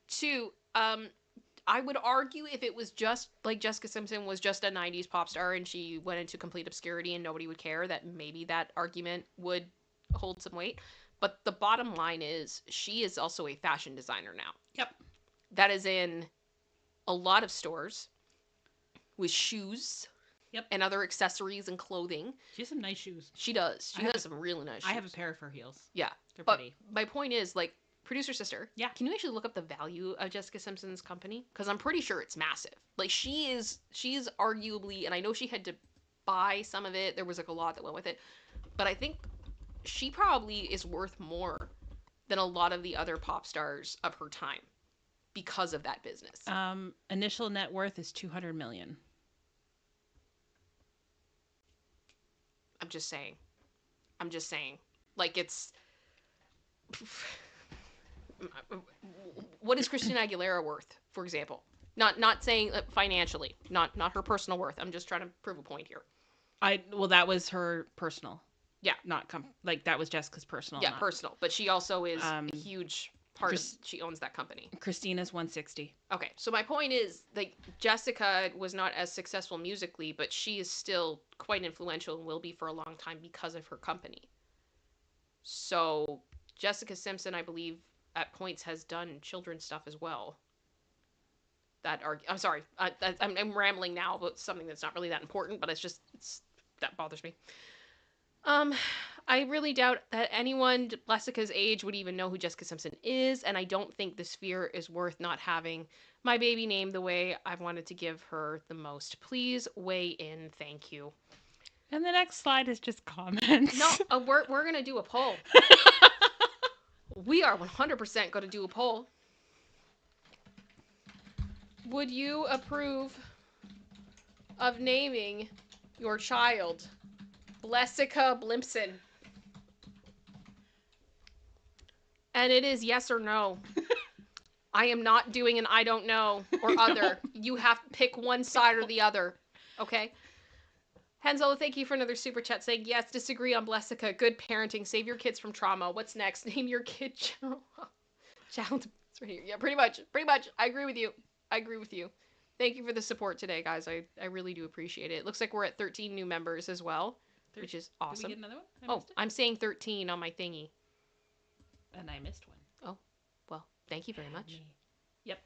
2, I would argue if it was just like Jessica Simpson was just a 90s pop star and she went into complete obscurity and nobody would care, that maybe that argument would hold some weight. But the bottom line is she is also a fashion designer now. Yep. That is in a lot of stores with shoes. Yep. And other accessories and clothing. She has some nice shoes. She does. She has some really nice shoes. I have a pair of her heels. Yeah. They're but pretty. My point is, like, producer sister. Yeah. Can you actually look up the value of Jessica Simpson's company? Because I'm pretty sure it's massive. Like, she's arguably, and I know she had to buy some of it. There was like a lot that went with it. But I think she probably is worth more than a lot of the other pop stars of her time because of that business. Initial net worth is $200 million. I'm just saying. Like, it's... What is Christina Aguilera worth, for example? Not saying financially, not her personal worth. I'm just trying to prove a point here. Well, that was her personal. Yeah. That was Jessica's personal. Yeah, personal. But she also is a huge part of... She owns that company. Christina's 160. Okay, so my point is, like, Jessica was not as successful musically, but she is still quite influential and will be for a long time because of her company. So Jessica Simpson, I believe, at points has done children's stuff as well. I'm sorry, I'm rambling now about something that's not really that important, but that bothers me. I really doubt that anyone Blessica's age would even know who Jessica Simpson is, and I don't think the Sphere is worth not having my baby named the way I've wanted to give her the most. Please weigh in. Thank you. And the next slide is just comments. No, we're going to do a poll. We are 100% going to do a poll. Would you approve of naming your child Blessica Blimpson? And it is yes or no. I am not doing an I don't know or other. You have to pick one side or the other. Okay? Henzo, thank you for another super chat saying, yes, disagree on Blessica. Good parenting. Save your kids from trauma. What's next? Name your kid General. Child. It's right here. Yeah, pretty much. I agree with you. Thank you for the support today, guys. I really do appreciate it. It looks like we're at 13 new members as well, which is Did we awesome. get another one? I Oh, missed it. I'm saying 13 on my thingy. And I missed one. Oh, well, thank you very Had much. me. Yep.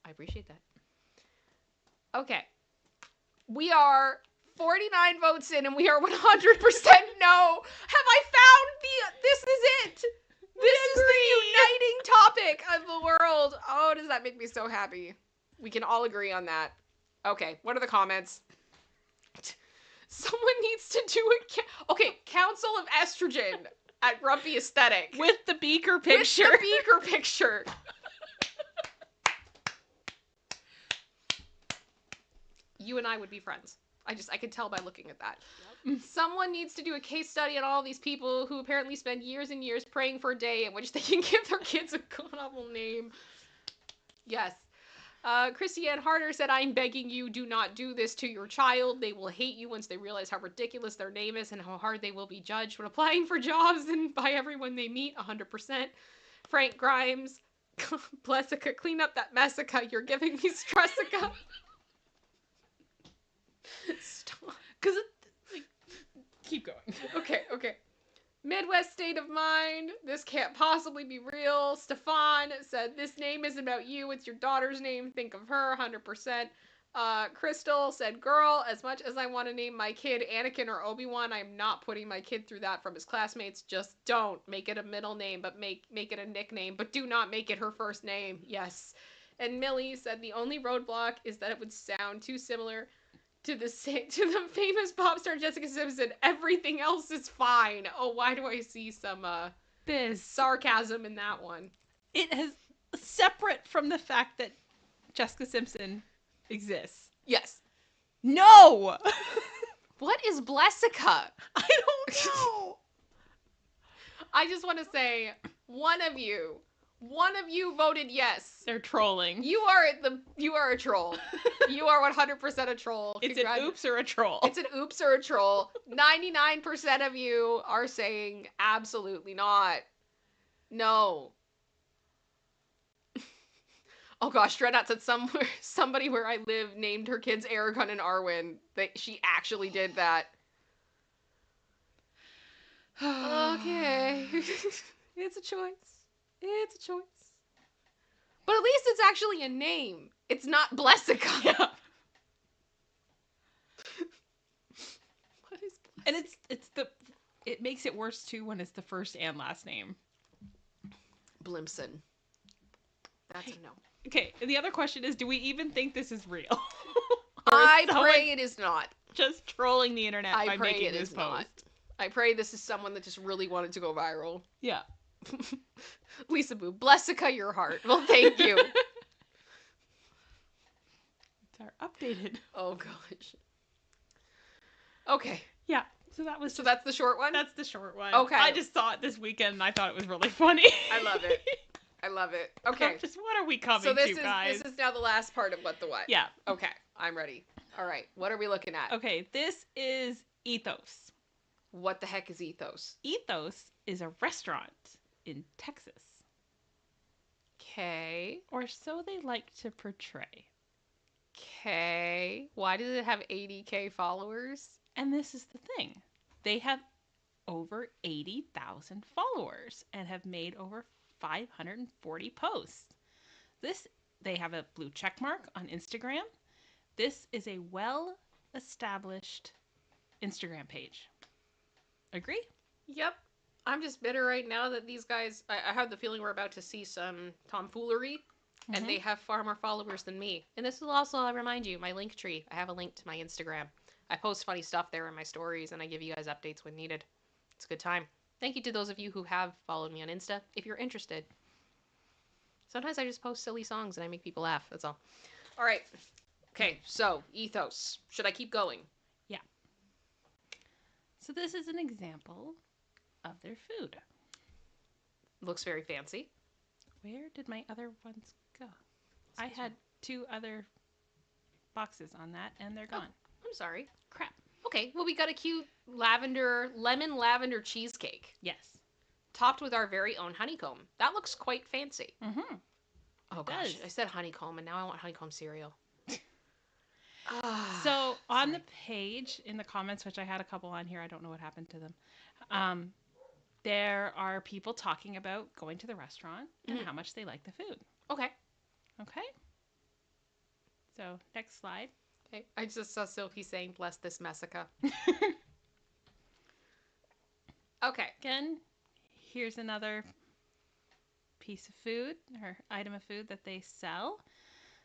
I appreciate that. Okay. We are 49 votes in and we are 100% no. Have I found this is it. This is the uniting topic of the world. Oh, does that make me so happy? We can all agree on that. Okay, what are the comments? Someone needs to do it. Okay, Council of Estrogen at Grumpy Aesthetic. With the beaker picture. With the beaker picture. You and I would be friends. I could tell by looking at that. Yep. Someone needs to do a case study on all these people who apparently spend years and years praying for a day in which they can give their kids a god-awful name. Yes. Christiane Harder said, I'm begging you, do not do this to your child. They will hate you once they realize how ridiculous their name is and how hard they will be judged when applying for jobs and by everyone they meet, 100%. Frank Grimes, Blessica, clean up that messica. You're giving me stressica. Stop. Because keep going. Okay. Midwest State of Mind. This can't possibly be real. Stefan said, this name isn't about you. It's your daughter's name. Think of her, 100%. Crystal said, girl, as much as I want to name my kid Anakin or Obi-Wan, I'm not putting my kid through that from his classmates. Just don't. Make it a middle name, but make it a nickname. But do not make it her first name. Yes. And Millie said, the only roadblock is that it would sound too similar to the famous pop star Jessica Simpson. Everything else is fine. Oh, why do I see some sarcasm in that one? It is separate from the fact that Jessica Simpson exists. Yes. No! What is Blessica? I don't know. I just want to say, one of you voted yes. They're trolling. You are a troll. You are 100% a troll. It's an oops or a troll. It's an oops or a troll. 99% of you are saying absolutely not. No. Oh gosh, Dreadnought said somebody where I live named her kids Aragon and Arwen. She actually did that. Okay. It's a choice. It's a choice. But at least it's actually a name. It's not Blessica. Yeah. What is Blessica? And it makes it worse too when it's the first and last name. Blimson. That's a no. Okay, the other question is, do we even think this is real? I pray it is not. Just trolling the internet by making this post. Not. I pray this is someone that just really wanted to go viral. Yeah. Lisa Boo, Blessica your heart. Well, thank you. It's our updated. Oh gosh. Okay. Yeah. So that's the short one? That's the short one. Okay. I just saw it this weekend and I thought it was really funny. I love it. Okay. What are we coming so to, guys? This is now the last part of What the What. Yeah. Okay. I'm ready. All right. What are we looking at? Okay. This is Ethos. What the heck is Ethos? Ethos is a restaurant in Texas. Okay. Or so they like to portray. Okay. Why does it have 80K followers? And this is the thing. They have over 80,000 followers and have made over 540 posts. They have a blue check mark on Instagram. This is a well-established Instagram page. Agree? Yep. I'm just bitter right now that these guys, I have the feeling we're about to see some tomfoolery, and they have far more followers than me. And this will also, I'll remind you, my link tree. I have a link to my Instagram. I post funny stuff there in my stories, and I give you guys updates when needed. It's a good time. Thank you to those of you who have followed me on Insta, if you're interested. Sometimes I just post silly songs and I make people laugh, that's all. All right. Okay, so, Ethos. Should I keep going? Yeah. So this is an example of their food. Looks very fancy. Where did my other ones go? I had 2 other boxes on that, and they're gone. Oh, I'm sorry. Crap. Okay, well, we got a cute lemon lavender cheesecake. Yes. Topped with our very own honeycomb. That looks quite fancy. Mm-hmm. Oh, gosh. I said honeycomb, and now I want honeycomb cereal. So on the Sorry. page in the comments, which I had a couple on here, I don't know what happened to them. There are people talking about going to the restaurant and Mhm. how much they like the food. Okay. Okay. So next slide. Okay. I just saw Silky saying, "Bless this messica." Okay. Again, here's another piece of food or item of food that they sell.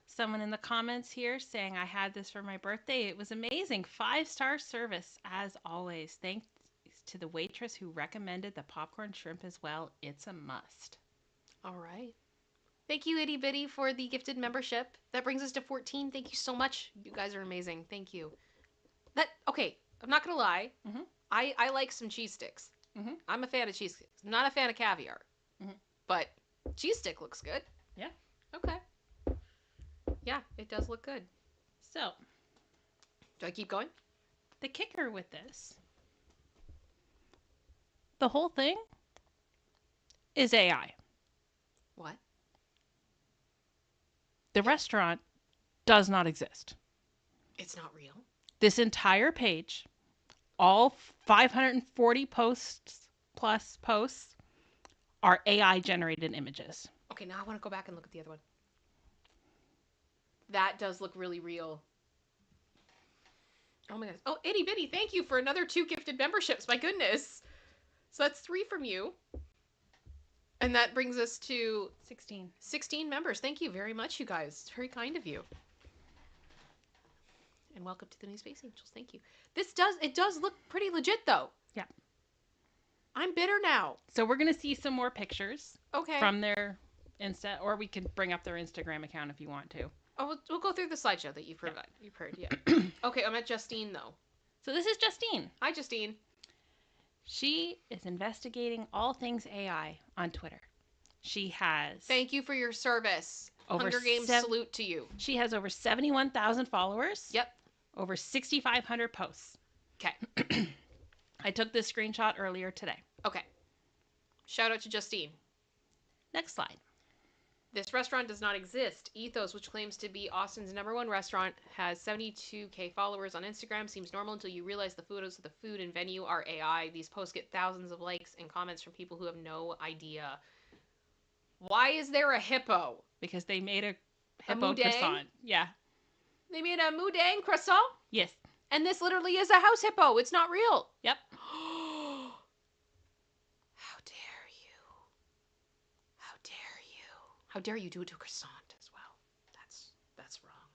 Someone in the comments here saying, I had this for my birthday. It was amazing. 5-star service as always. Thanks to the waitress who recommended the popcorn shrimp as well. It's a must. All right. Thank you, Itty Bitty, for the gifted membership. That brings us to 14. Thank you so much. You guys are amazing. Thank you. Okay, I'm not gonna lie. Mm-hmm. I like some cheese sticks. Mm-hmm. I'm a fan of cheese sticks. I'm not a fan of caviar. Mm-hmm. But cheese stick looks good. Yeah. Okay. Yeah, it does look good. So, Do I keep going? the kicker with this, the whole thing is AI. What? The restaurant does not exist. It's not real. This entire page, all 540 posts plus posts, are AI generated images. Okay, now I want to go back and look at the other one. That does look really real. Oh my gosh. Oh, Itty Bitty, thank you for another 2 gifted memberships. My goodness. So that's 3 from you. And that brings us to 16 members. Thank you very much, you guys. It's very kind of you. And welcome to the new Space Angels. Thank you. It does look pretty legit, though. Yeah. I'm bitter now. So we're going to see some more pictures Okay. from their Insta, or we can bring up their Instagram account if you want to. Oh, we'll go through the slideshow that you've heard, yeah. Okay, I'm at Justine, though. So this is Justine. Hi, Justine. She is investigating all things AI on Twitter. She has... Thank you for your service. Over Hunger Games salute to you. She has over 71,000 followers. Yep. Over 6,500 posts. Okay. I took this screenshot earlier today. Okay. Shout out to Justine. Next slide. This restaurant does not exist. Ethos, which claims to be Austin's #1 restaurant, has 72K followers on Instagram. Seems normal until you realize the photos of the food and venue are AI. These posts get thousands of likes and comments from people who have no idea. Why is there a hippo? Because they made a hippo moudang? croissant. Yeah. They made a moudang croissant? Yes. And this literally is a house hippo. It's not real. Yep. How dare you? How dare you? How dare you do it to a croissant as well? That's wrong.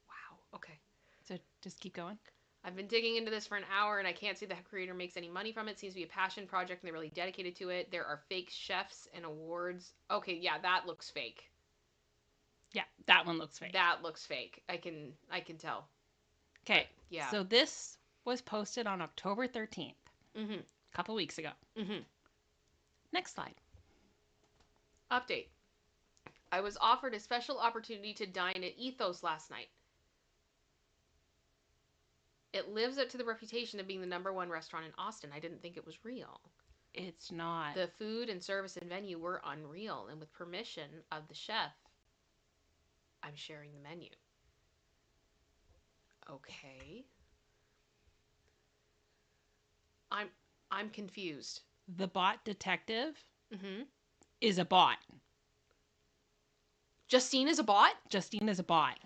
Wow. Okay. So just keep going. I've been digging into this for an hour and I can't see the creator makes any money from it. Seems to be a passion project and they're really dedicated to it. There are fake chefs and awards. Okay, yeah, that looks fake. Yeah, that one looks fake. That looks fake. I can tell. Okay. Yeah. So this was posted on October 13th. Mm-hmm. A couple weeks ago. Mm-hmm. Next slide. Update. I was offered a special opportunity to dine at Ethos last night. It lives up to the reputation of being the #1 restaurant in Austin. I didn't think it was real. It's not. The food and service and venue were unreal, and with permission of the chef, I'm sharing the menu. Okay. I'm confused. The bot detective Mm-hmm. is a bot. Justine is a bot? Justine is a bot.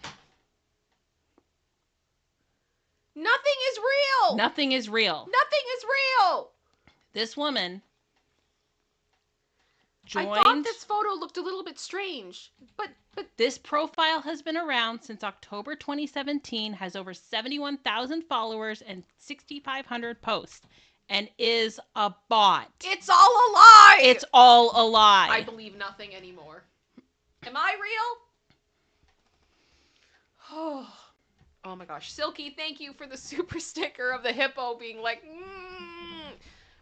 Nothing is real! Nothing is real. Nothing is real! This woman joined... I thought this photo looked a little bit strange, but This profile has been around since October 2017, has over 71,000 followers and 6,500 posts, and is a bot. it's all a lie! It's all a lie. I believe nothing anymore. Am I real? Oh my gosh. Silky, thank you for the super sticker of the hippo being like,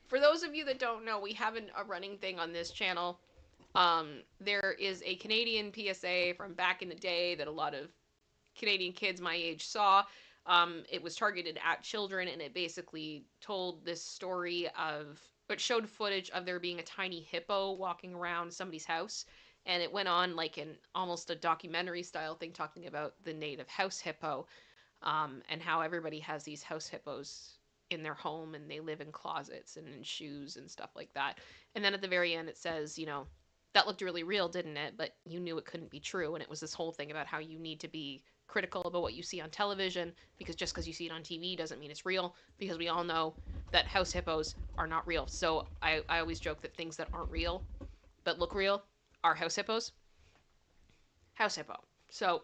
For those of you that don't know, we have a running thing on this channel. There is a Canadian PSA from back in the day that a lot of Canadian kids my age saw. It was targeted at children, and it basically told this story of... It showed footage of there being a tiny hippo walking around somebody's house. And it went on like an almost a documentary style thing talking about the native house hippo. and how everybody has these house hippos in their home and they live in closets and in shoes and stuff like that. And then at the very end, it says, that looked really real, didn't it? But you knew it couldn't be true. And it was this whole thing about how you need to be critical about what you see on television, because just because you see it on TV doesn't mean it's real, because we all know that house hippos are not real. So I always joke that things that aren't real but look real are house hippos. House hippo. So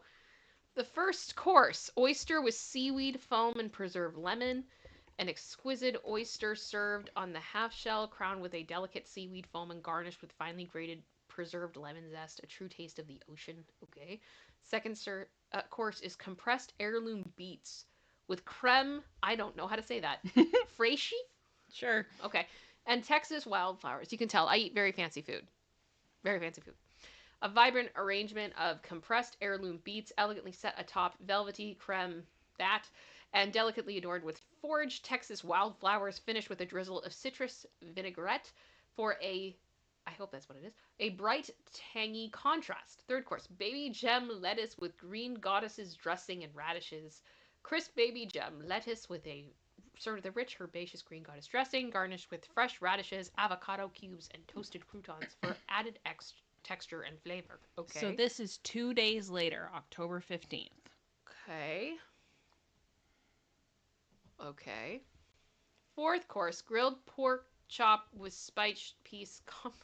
the first course, oyster with seaweed, foam, and preserved lemon. An exquisite oyster served on the half shell, crowned with a delicate seaweed foam and garnished with finely grated preserved lemon zest, a true taste of the ocean. Okay. Second course is compressed heirloom beets with creme. I don't know how to say that. Fraiche? Sure. Okay. And Texas wildflowers. You can tell I eat very fancy food. Very fancy food. A vibrant arrangement of compressed heirloom beets, elegantly set atop velvety creme that, and delicately adorned with foraged Texas wildflowers, finished with a drizzle of citrus vinaigrette for a, I hope that's what it is, a bright, tangy contrast. Third course, baby gem lettuce with green goddesses dressing and radishes. Crisp baby gem lettuce with a sort of the rich herbaceous green goddess dressing, garnished with fresh radishes, avocado cubes, and toasted croutons for added texture and flavor. Okay. So this is 2 days later, October 15th. Okay. Okay. Fourth course, grilled pork chop with spiced peas combo.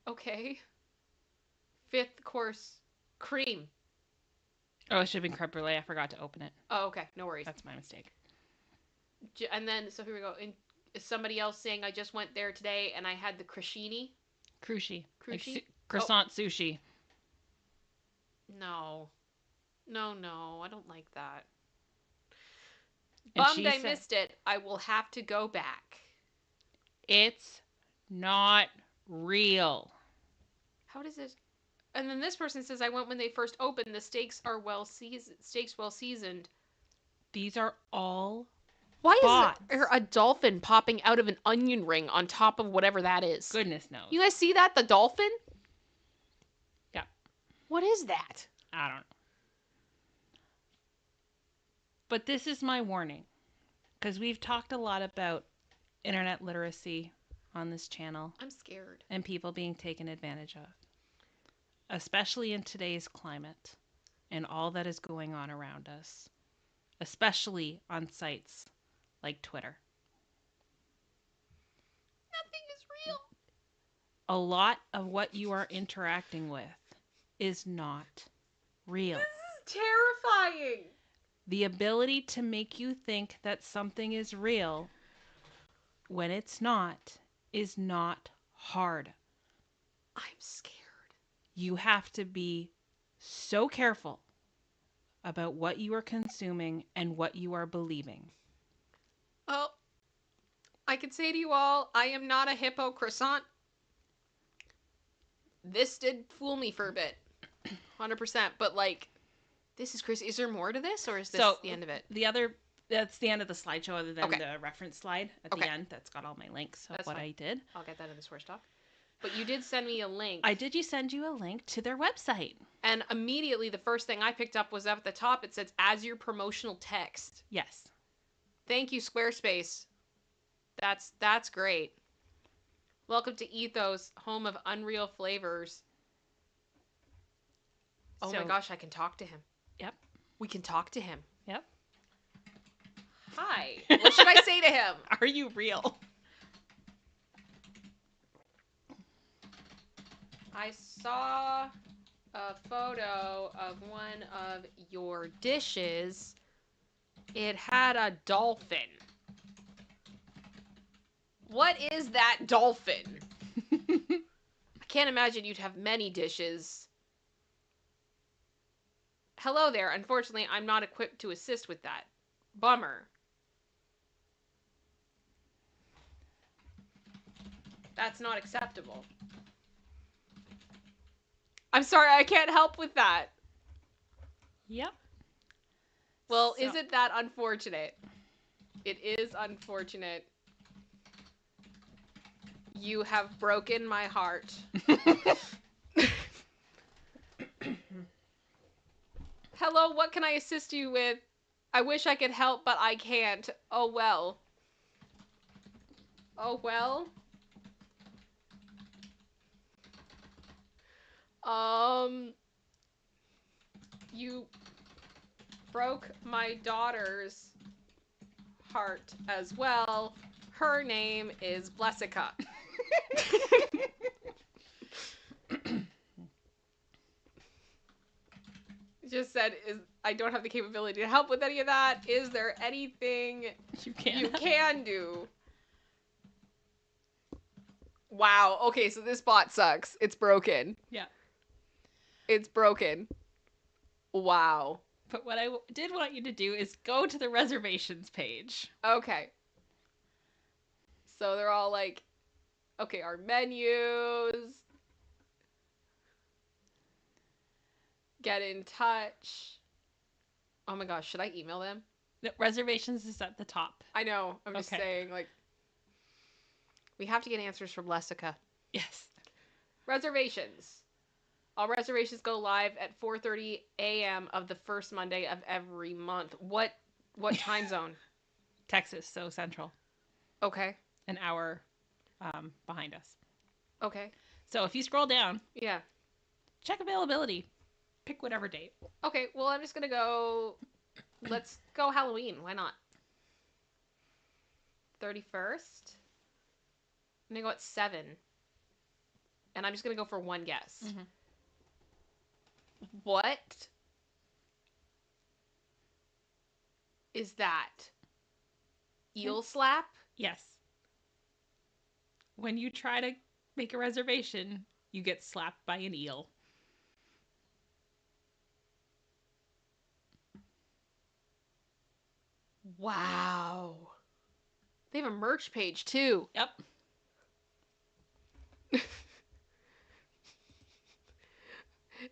Okay. Fifth course, cream. Oh, it should have been creme brulee. I forgot to open it. Oh, okay. No worries. That's my mistake. And then, so here we go. Somebody else saying, I just went there today and I had the crostini. Crunchy. Crunchy? Like croissant sushi. No. No. I don't like that. And Bummed I missed it. I will have to go back. It's not real. How does this? And then this person says, I went when they first opened. The steaks are well seasoned. These are all Why bots. is there a dolphin popping out of an onion ring on top of whatever that is? Goodness knows. You guys see that? The dolphin? Yeah. What is that? I don't know. But this is my warning, because we've talked a lot about internet literacy on this channel. I'm scared. And people being taken advantage of, especially in today's climate and all that is going on around us, especially on sites like Twitter. Nothing is real. A lot of what you are interacting with is not real. This is terrifying. The ability to make you think that something is real when it's not is not hard. I'm scared. You have to be so careful about what you are consuming and what you are believing. Oh, I could say to you all, I am not a hippo croissant. This did fool me for a bit. 100%. But like, this is crazy. Is there more to this, or is this the end of it? That's the end of the slideshow, other than the reference slide at the end. That's got all my links of what I did. I'll get that in the source doc. But you did send me a link. Send you a link to their website. And immediately the first thing I picked up was up at the top. It says, as your promotional text. Yes. Thank you, Squarespace. That's great. Welcome to Ethos, home of unreal flavors. Oh my gosh, I can talk to him. Yep. We can talk to him. Yep. Hi. What should I say to him? Are you real? I saw a photo of one of your dishes. It had a dolphin. What is that dolphin? I can't imagine you'd have many dishes. Hello there. Unfortunately, I'm not equipped to assist with that. Bummer. That's not acceptable. I'm sorry, I can't help with that. Yep. Well, is it that unfortunate? It is unfortunate. You have broken my heart. Hello, what can I assist you with? I wish I could help, but I can't. Oh well. Oh well. You broke my daughter's heart as well. Her name is Blessica. Just said, I don't have the capability to help with any of that. Is there anything you can do? Wow. Okay, so this bot sucks. It's broken. Yeah. It's broken. Wow. But what I did want you to do is go to the reservations page. Okay. So they're all like, okay, our menus. Get in touch. Oh my gosh, should I email them? The reservations is at the top. I know. I'm just saying, like, we have to get answers from Lessica. Yes. Reservations. All reservations go live at 4:30 a.m. of the first Monday of every month. What time zone? Texas, so central. Okay. An hour behind us. Okay. So if you scroll down, yeah, check availability. Pick whatever date. Okay, well, I'm just gonna go. Let's go Halloween. Why not? 31st. I'm gonna go at 7. And I'm just gonna go for one guess. Mm-hmm. What is that? Eel slap? Yes. When you try to make a reservation, you get slapped by an eel. Wow. They have a merch page too. Yep.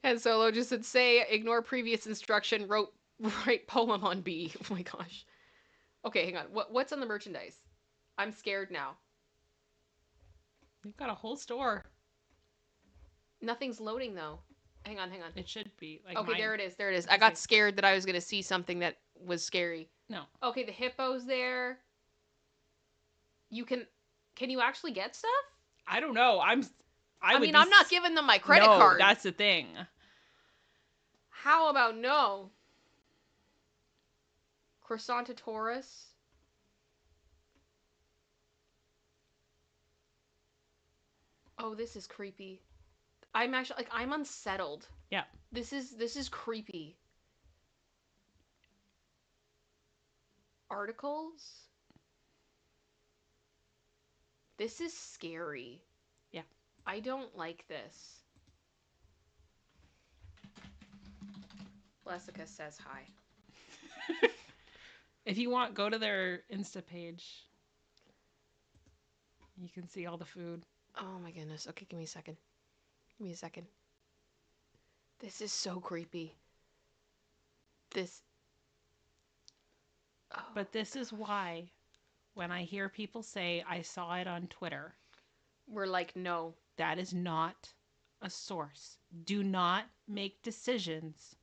And Solo just said, say, ignore previous instruction, write poem on B. Oh my gosh. Okay, hang on. What's on the merchandise? I'm scared now. We've got a whole store. Nothing's loading though. Hang on. It should be. Like okay, mine. there it is. I got scared that I was going to see something that was scary. No. Okay, the hippo's there. Can you actually get stuff? I don't know. I'm not giving them my credit card. That's the thing. How about no? Croissant Taurus. Oh, this is creepy. I'm actually I'm unsettled. Yeah. This is creepy. Articles. This is scary. Yeah. I don't like this. Blessica says hi. If you want, go to their Insta page. You can see all the food. Oh my goodness. Okay, give me a second. This is so creepy. Oh. But this is why when I hear people say, I saw it on Twitter, we're like, no. That is not a source. Do not make decisions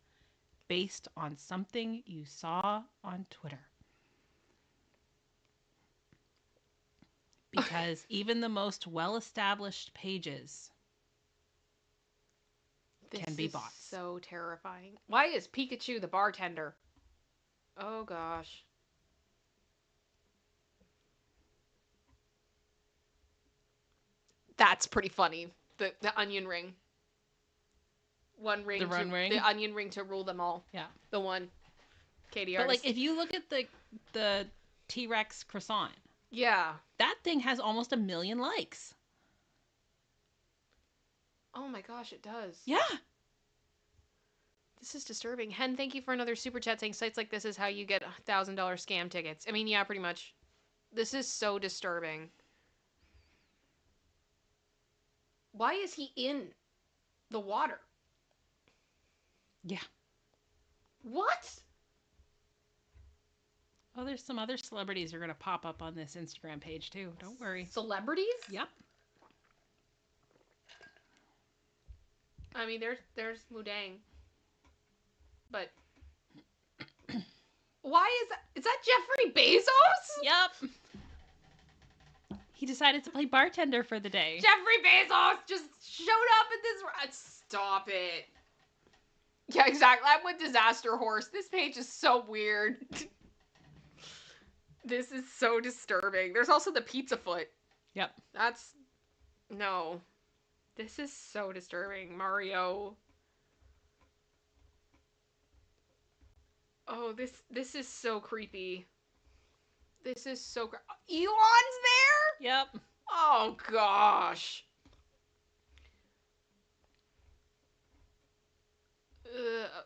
based on something you saw on Twitter. Because even the most well-established pages can be bots. This is so terrifying. Why is Pikachu the bartender? Oh gosh. That's pretty funny. The onion ring. One ring. The onion ring to rule them all. Yeah. The one. Katie But like, if you look at the T-Rex croissant. Yeah. That thing has almost 1 million likes. Oh my gosh, it does. Yeah. This is disturbing. Hen, thank you for another super chat saying sites like this is how you get $1,000 scam tickets. I mean, yeah, pretty much. This is so disturbing. Why is he in the water? Yeah. What? Oh, there's some other celebrities who are going to pop up on this Instagram page too. Don't worry. Celebrities? Yep. I mean, there's Mudang. But Why is that Jeffrey Bezos? Yep. He decided to play bartender for the day. Jeffrey Bezos just showed up at this. Stop it. Yeah, exactly. I'm with Disaster Horse. This page is so weird. This is so disturbing. There's also the pizza foot. Yep. No. This is so disturbing. Mario. Oh, this is so creepy. This is so Elon's there? Yep. Oh gosh.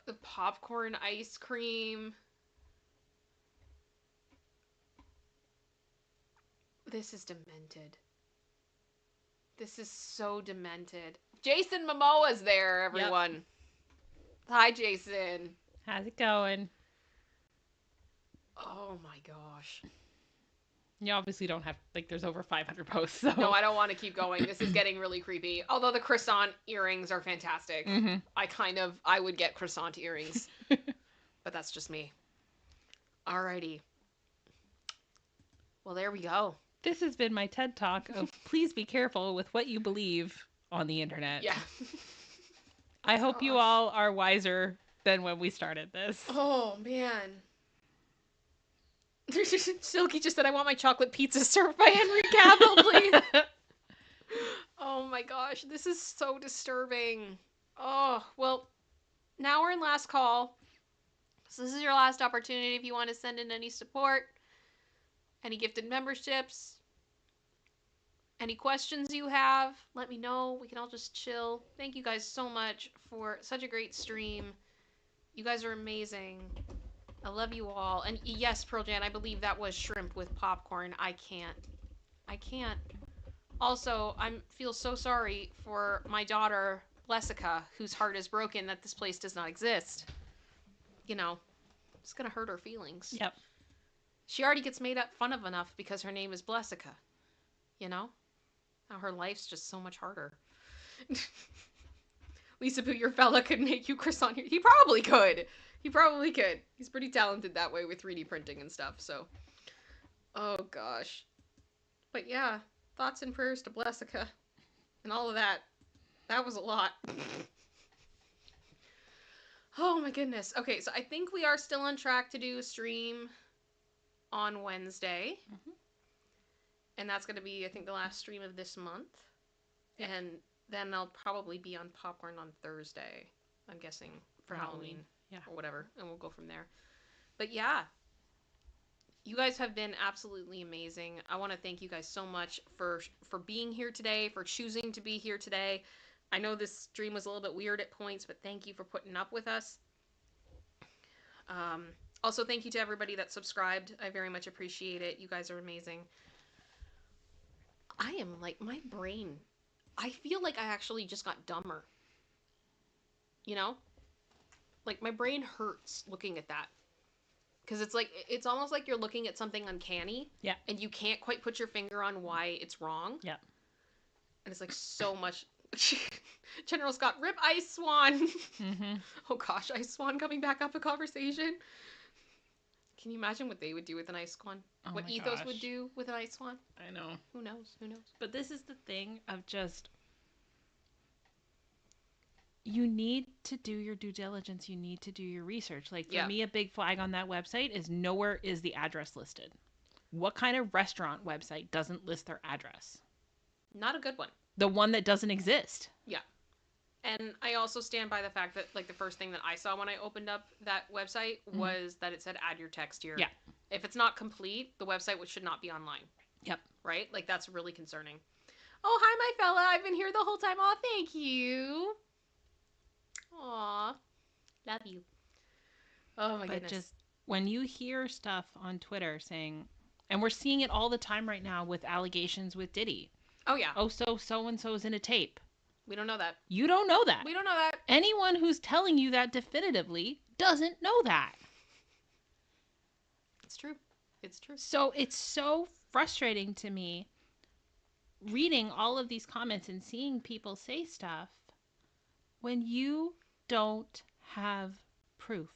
The popcorn ice cream. This is demented. This is so demented. Jason Momoa's there, everyone. Yep. Hi, Jason. How's it going? Oh my gosh. You obviously don't have, like, there's over 500 posts, so. No, I don't want to keep going. This is getting really creepy. Although the croissant earrings are fantastic. Mm-hmm. I would get croissant earrings. But that's just me. Alrighty. Well, there we go. This has been my TED Talk of please be careful with what you believe on the internet. Yeah. I hope you all are wiser than when we started this. Oh, man. Silky just said, I want my chocolate pizza served by Henry Cavill, please. Oh my gosh, this is so disturbing. Oh, well, now we're in last call. So this is your last opportunity if you want to send in any support, any gifted memberships, any questions you have, let me know. We can all just chill. Thank you guys so much for such a great stream. You guys are amazing. I love you all. And yes, Pearl Jan, I believe that was shrimp with popcorn. I can't. Also, I feel so sorry for my daughter, Blessica, whose heart is broken that this place does not exist. You know, it's gonna hurt her feelings. Yep. She already gets made fun of enough because her name is Blessica. You know? Now her life's just so much harder. Lisa Poo, your fella could make you croissant. He probably could. He probably could. He's pretty talented that way with 3D printing and stuff, so. Oh, gosh. But yeah, thoughts and prayers to Blessica. And all of that. That was a lot. Oh, my goodness. Okay, so I think we are still on track to do a stream on Wednesday. Mm-hmm. And that's going to be, I think, the last stream of this month. Yeah. And then I'll probably be on Popcorn on Thursday, I'm guessing, for Halloween. Yeah. Or whatever, and we'll go from there. But yeah, you guys have been absolutely amazing. I want to thank you guys so much for being here today, for choosing to be here today. I know this stream was a little bit weird at points, but thank you for putting up with us. Also, thank you to everybody that subscribed. I very much appreciate it. You guys are amazing. I am like, my brain, I feel like I actually just got dumber. You know? Like, my brain hurts looking at that. Because it's like, it's almost like you're looking at something uncanny. Yeah. And you can't quite put your finger on why it's wrong. Yeah. And it's like so much. General Scott, rip Ice Swan. Mm-hmm. Oh gosh, Ice Swan coming back up a conversation. Can you imagine what they would do with an Ice Swan? Oh what Ethos would do with an Ice Swan? I know. Who knows? Who knows? But this is the thing of just... You need to do your due diligence. You need to do your research. Like, for me, a big flag on that website is nowhere is the address listed. What kind of restaurant website doesn't list their address? Not a good one. The one that doesn't exist. Yeah. And I also stand by the fact that, like, the first thing that I saw when I opened up that website was that it said add your text here. Yeah. If it's not complete, the website should not be online. Yep. Right? Like, that's really concerning. Oh, hi, my fella. I've been here the whole time. Oh, thank you. Aw. Love you. Oh, my goodness. But just when you hear stuff on Twitter saying, and we're seeing it all the time right now with allegations with Diddy. Oh, yeah. Oh, so-and-so's in a tape. We don't know that. You don't know that. We don't know that. Anyone who's telling you that definitively doesn't know that. It's true. It's true. So it's so frustrating to me reading all of these comments and seeing people say stuff when you don't have proof.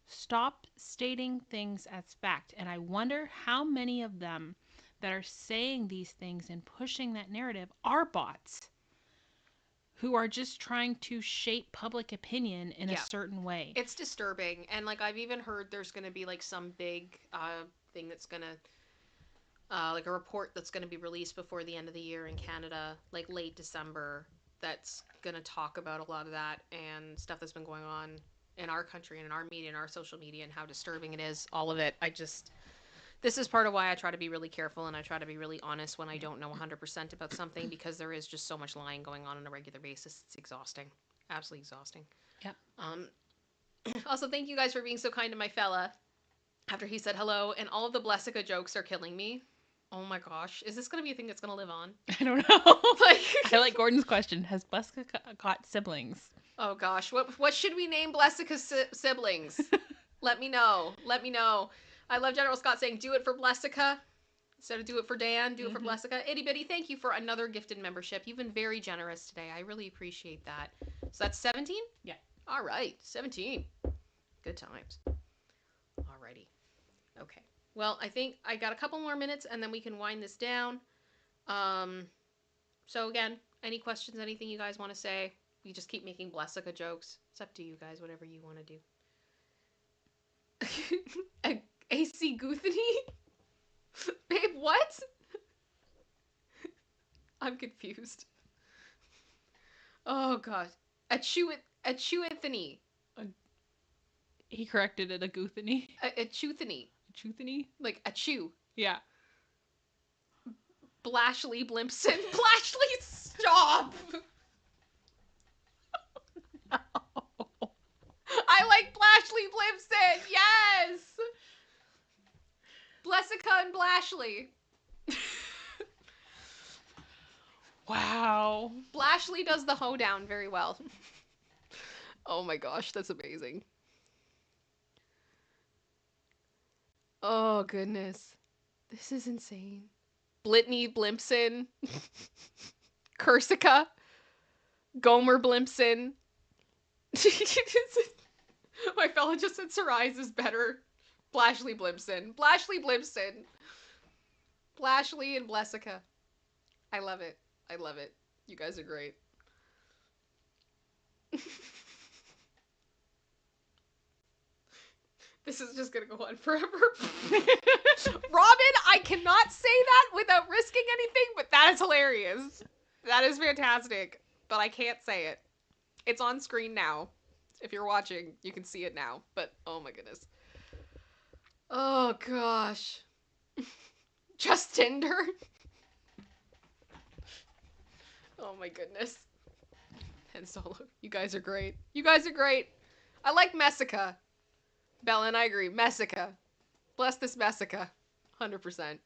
Stop stating things as fact. And I wonder how many of them that are saying these things and pushing that narrative are bots who are just trying to shape public opinion in a Yeah. certain way. It's disturbing. And like I've even heard there's going to be like some big thing that's going to like a report that's going to be released before the end of the year in Canada, like late December, that's going to talk about a lot of that and stuff that's been going on in our country and in our media and our social media and how disturbing it is, all of it. This is part of why I try to be really careful and I try to be really honest when I don't know 100% about something, because there is just so much lying going on a regular basis. It's exhausting. Absolutely exhausting. Yep. Also, thank you guys for being so kind to my fella after he said hello, and all of the Blessica jokes are killing me. Oh my gosh. Is this going to be a thing that's going to live on? I don't know. Like, I like Gordon's question. Has Blessica got siblings? oh gosh. What should we name Blessica's siblings? Let me know. Let me know. I love General Scott saying, do it for Blessica. Instead of do it for Dan, do it for Blessica. Itty Bitty, thank you for another gifted membership. You've been very generous today. I really appreciate that. So that's 17? Yeah. All right. 17. Good times. Alrighty. Okay. Well, I think I got a couple more minutes and then we can wind this down. So again, any questions, anything you guys want to say? We just keep making Blessica jokes. It's up to you guys, whatever you want to do. AC Guthany? Babe, what? I'm confused. Oh god. Achuithany. He corrected it, a goothany. Achuthany. Chuthany? Like achu. Yeah. Blashley Blimpson. Blashley, stop! No. I like Blashley Blimpson! Yes! Blessica and Blashley. Wow. Blashley does the hoedown very well. Oh my gosh, that's amazing. Oh goodness. This is insane. Blitney Blimpson. Corsica. Gomer Blimpson. My fella just said Sarais is better. Blashley Blimpson. Blashley Blimpson. Blashley and Blessica. I love it. I love it. You guys are great. This is just gonna go on forever. Robin, I cannot say that without risking anything, but that is hilarious. That is fantastic. But I can't say it. It's on screen now. If you're watching, you can see it now. But oh my goodness. Oh gosh. Just Tinder? Oh my goodness. And Solo, you guys are great. You guys are great. I like Messica. Bella and I agree. Messica. Bless this Messica. 100%.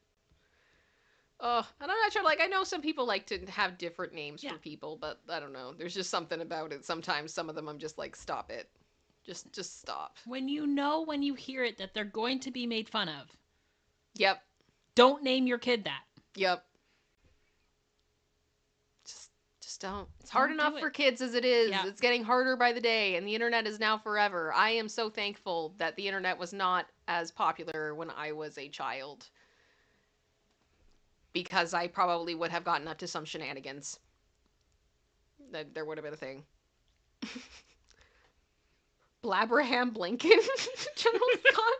Oh, and I'm not sure, like, I know some people like to have different names for people, but I don't know. There's just something about it. Sometimes some of them I'm just like, stop it. Just stop. When you hear it, that they're going to be made fun of. Yep. Don't name your kid that. Yep. Just don't. It's hard enough for kids as it is. Yeah. It's getting harder by the day, and the internet is now forever. I am so thankful that the internet was not as popular when I was a child, because I probably would have gotten up to some shenanigans. That there would have been a thing. Blabraham Blinken, General Scott.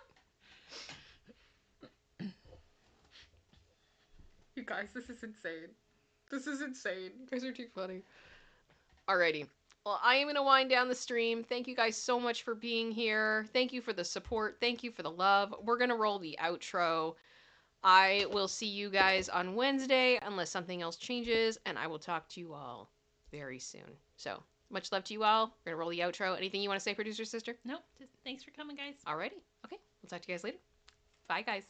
You guys, this is insane. This is insane. You guys are too funny. Alrighty. Well, I am going to wind down the stream. Thank you guys so much for being here. Thank you for the support. Thank you for the love. We're going to roll the outro. I will see you guys on Wednesday unless something else changes, and I will talk to you all very soon. So, much love to you all. We're going to roll the outro. Anything you want to say, producer sister? Nope. Just thanks for coming, guys. Alrighty. Okay. We'll talk to you guys later. Bye, guys.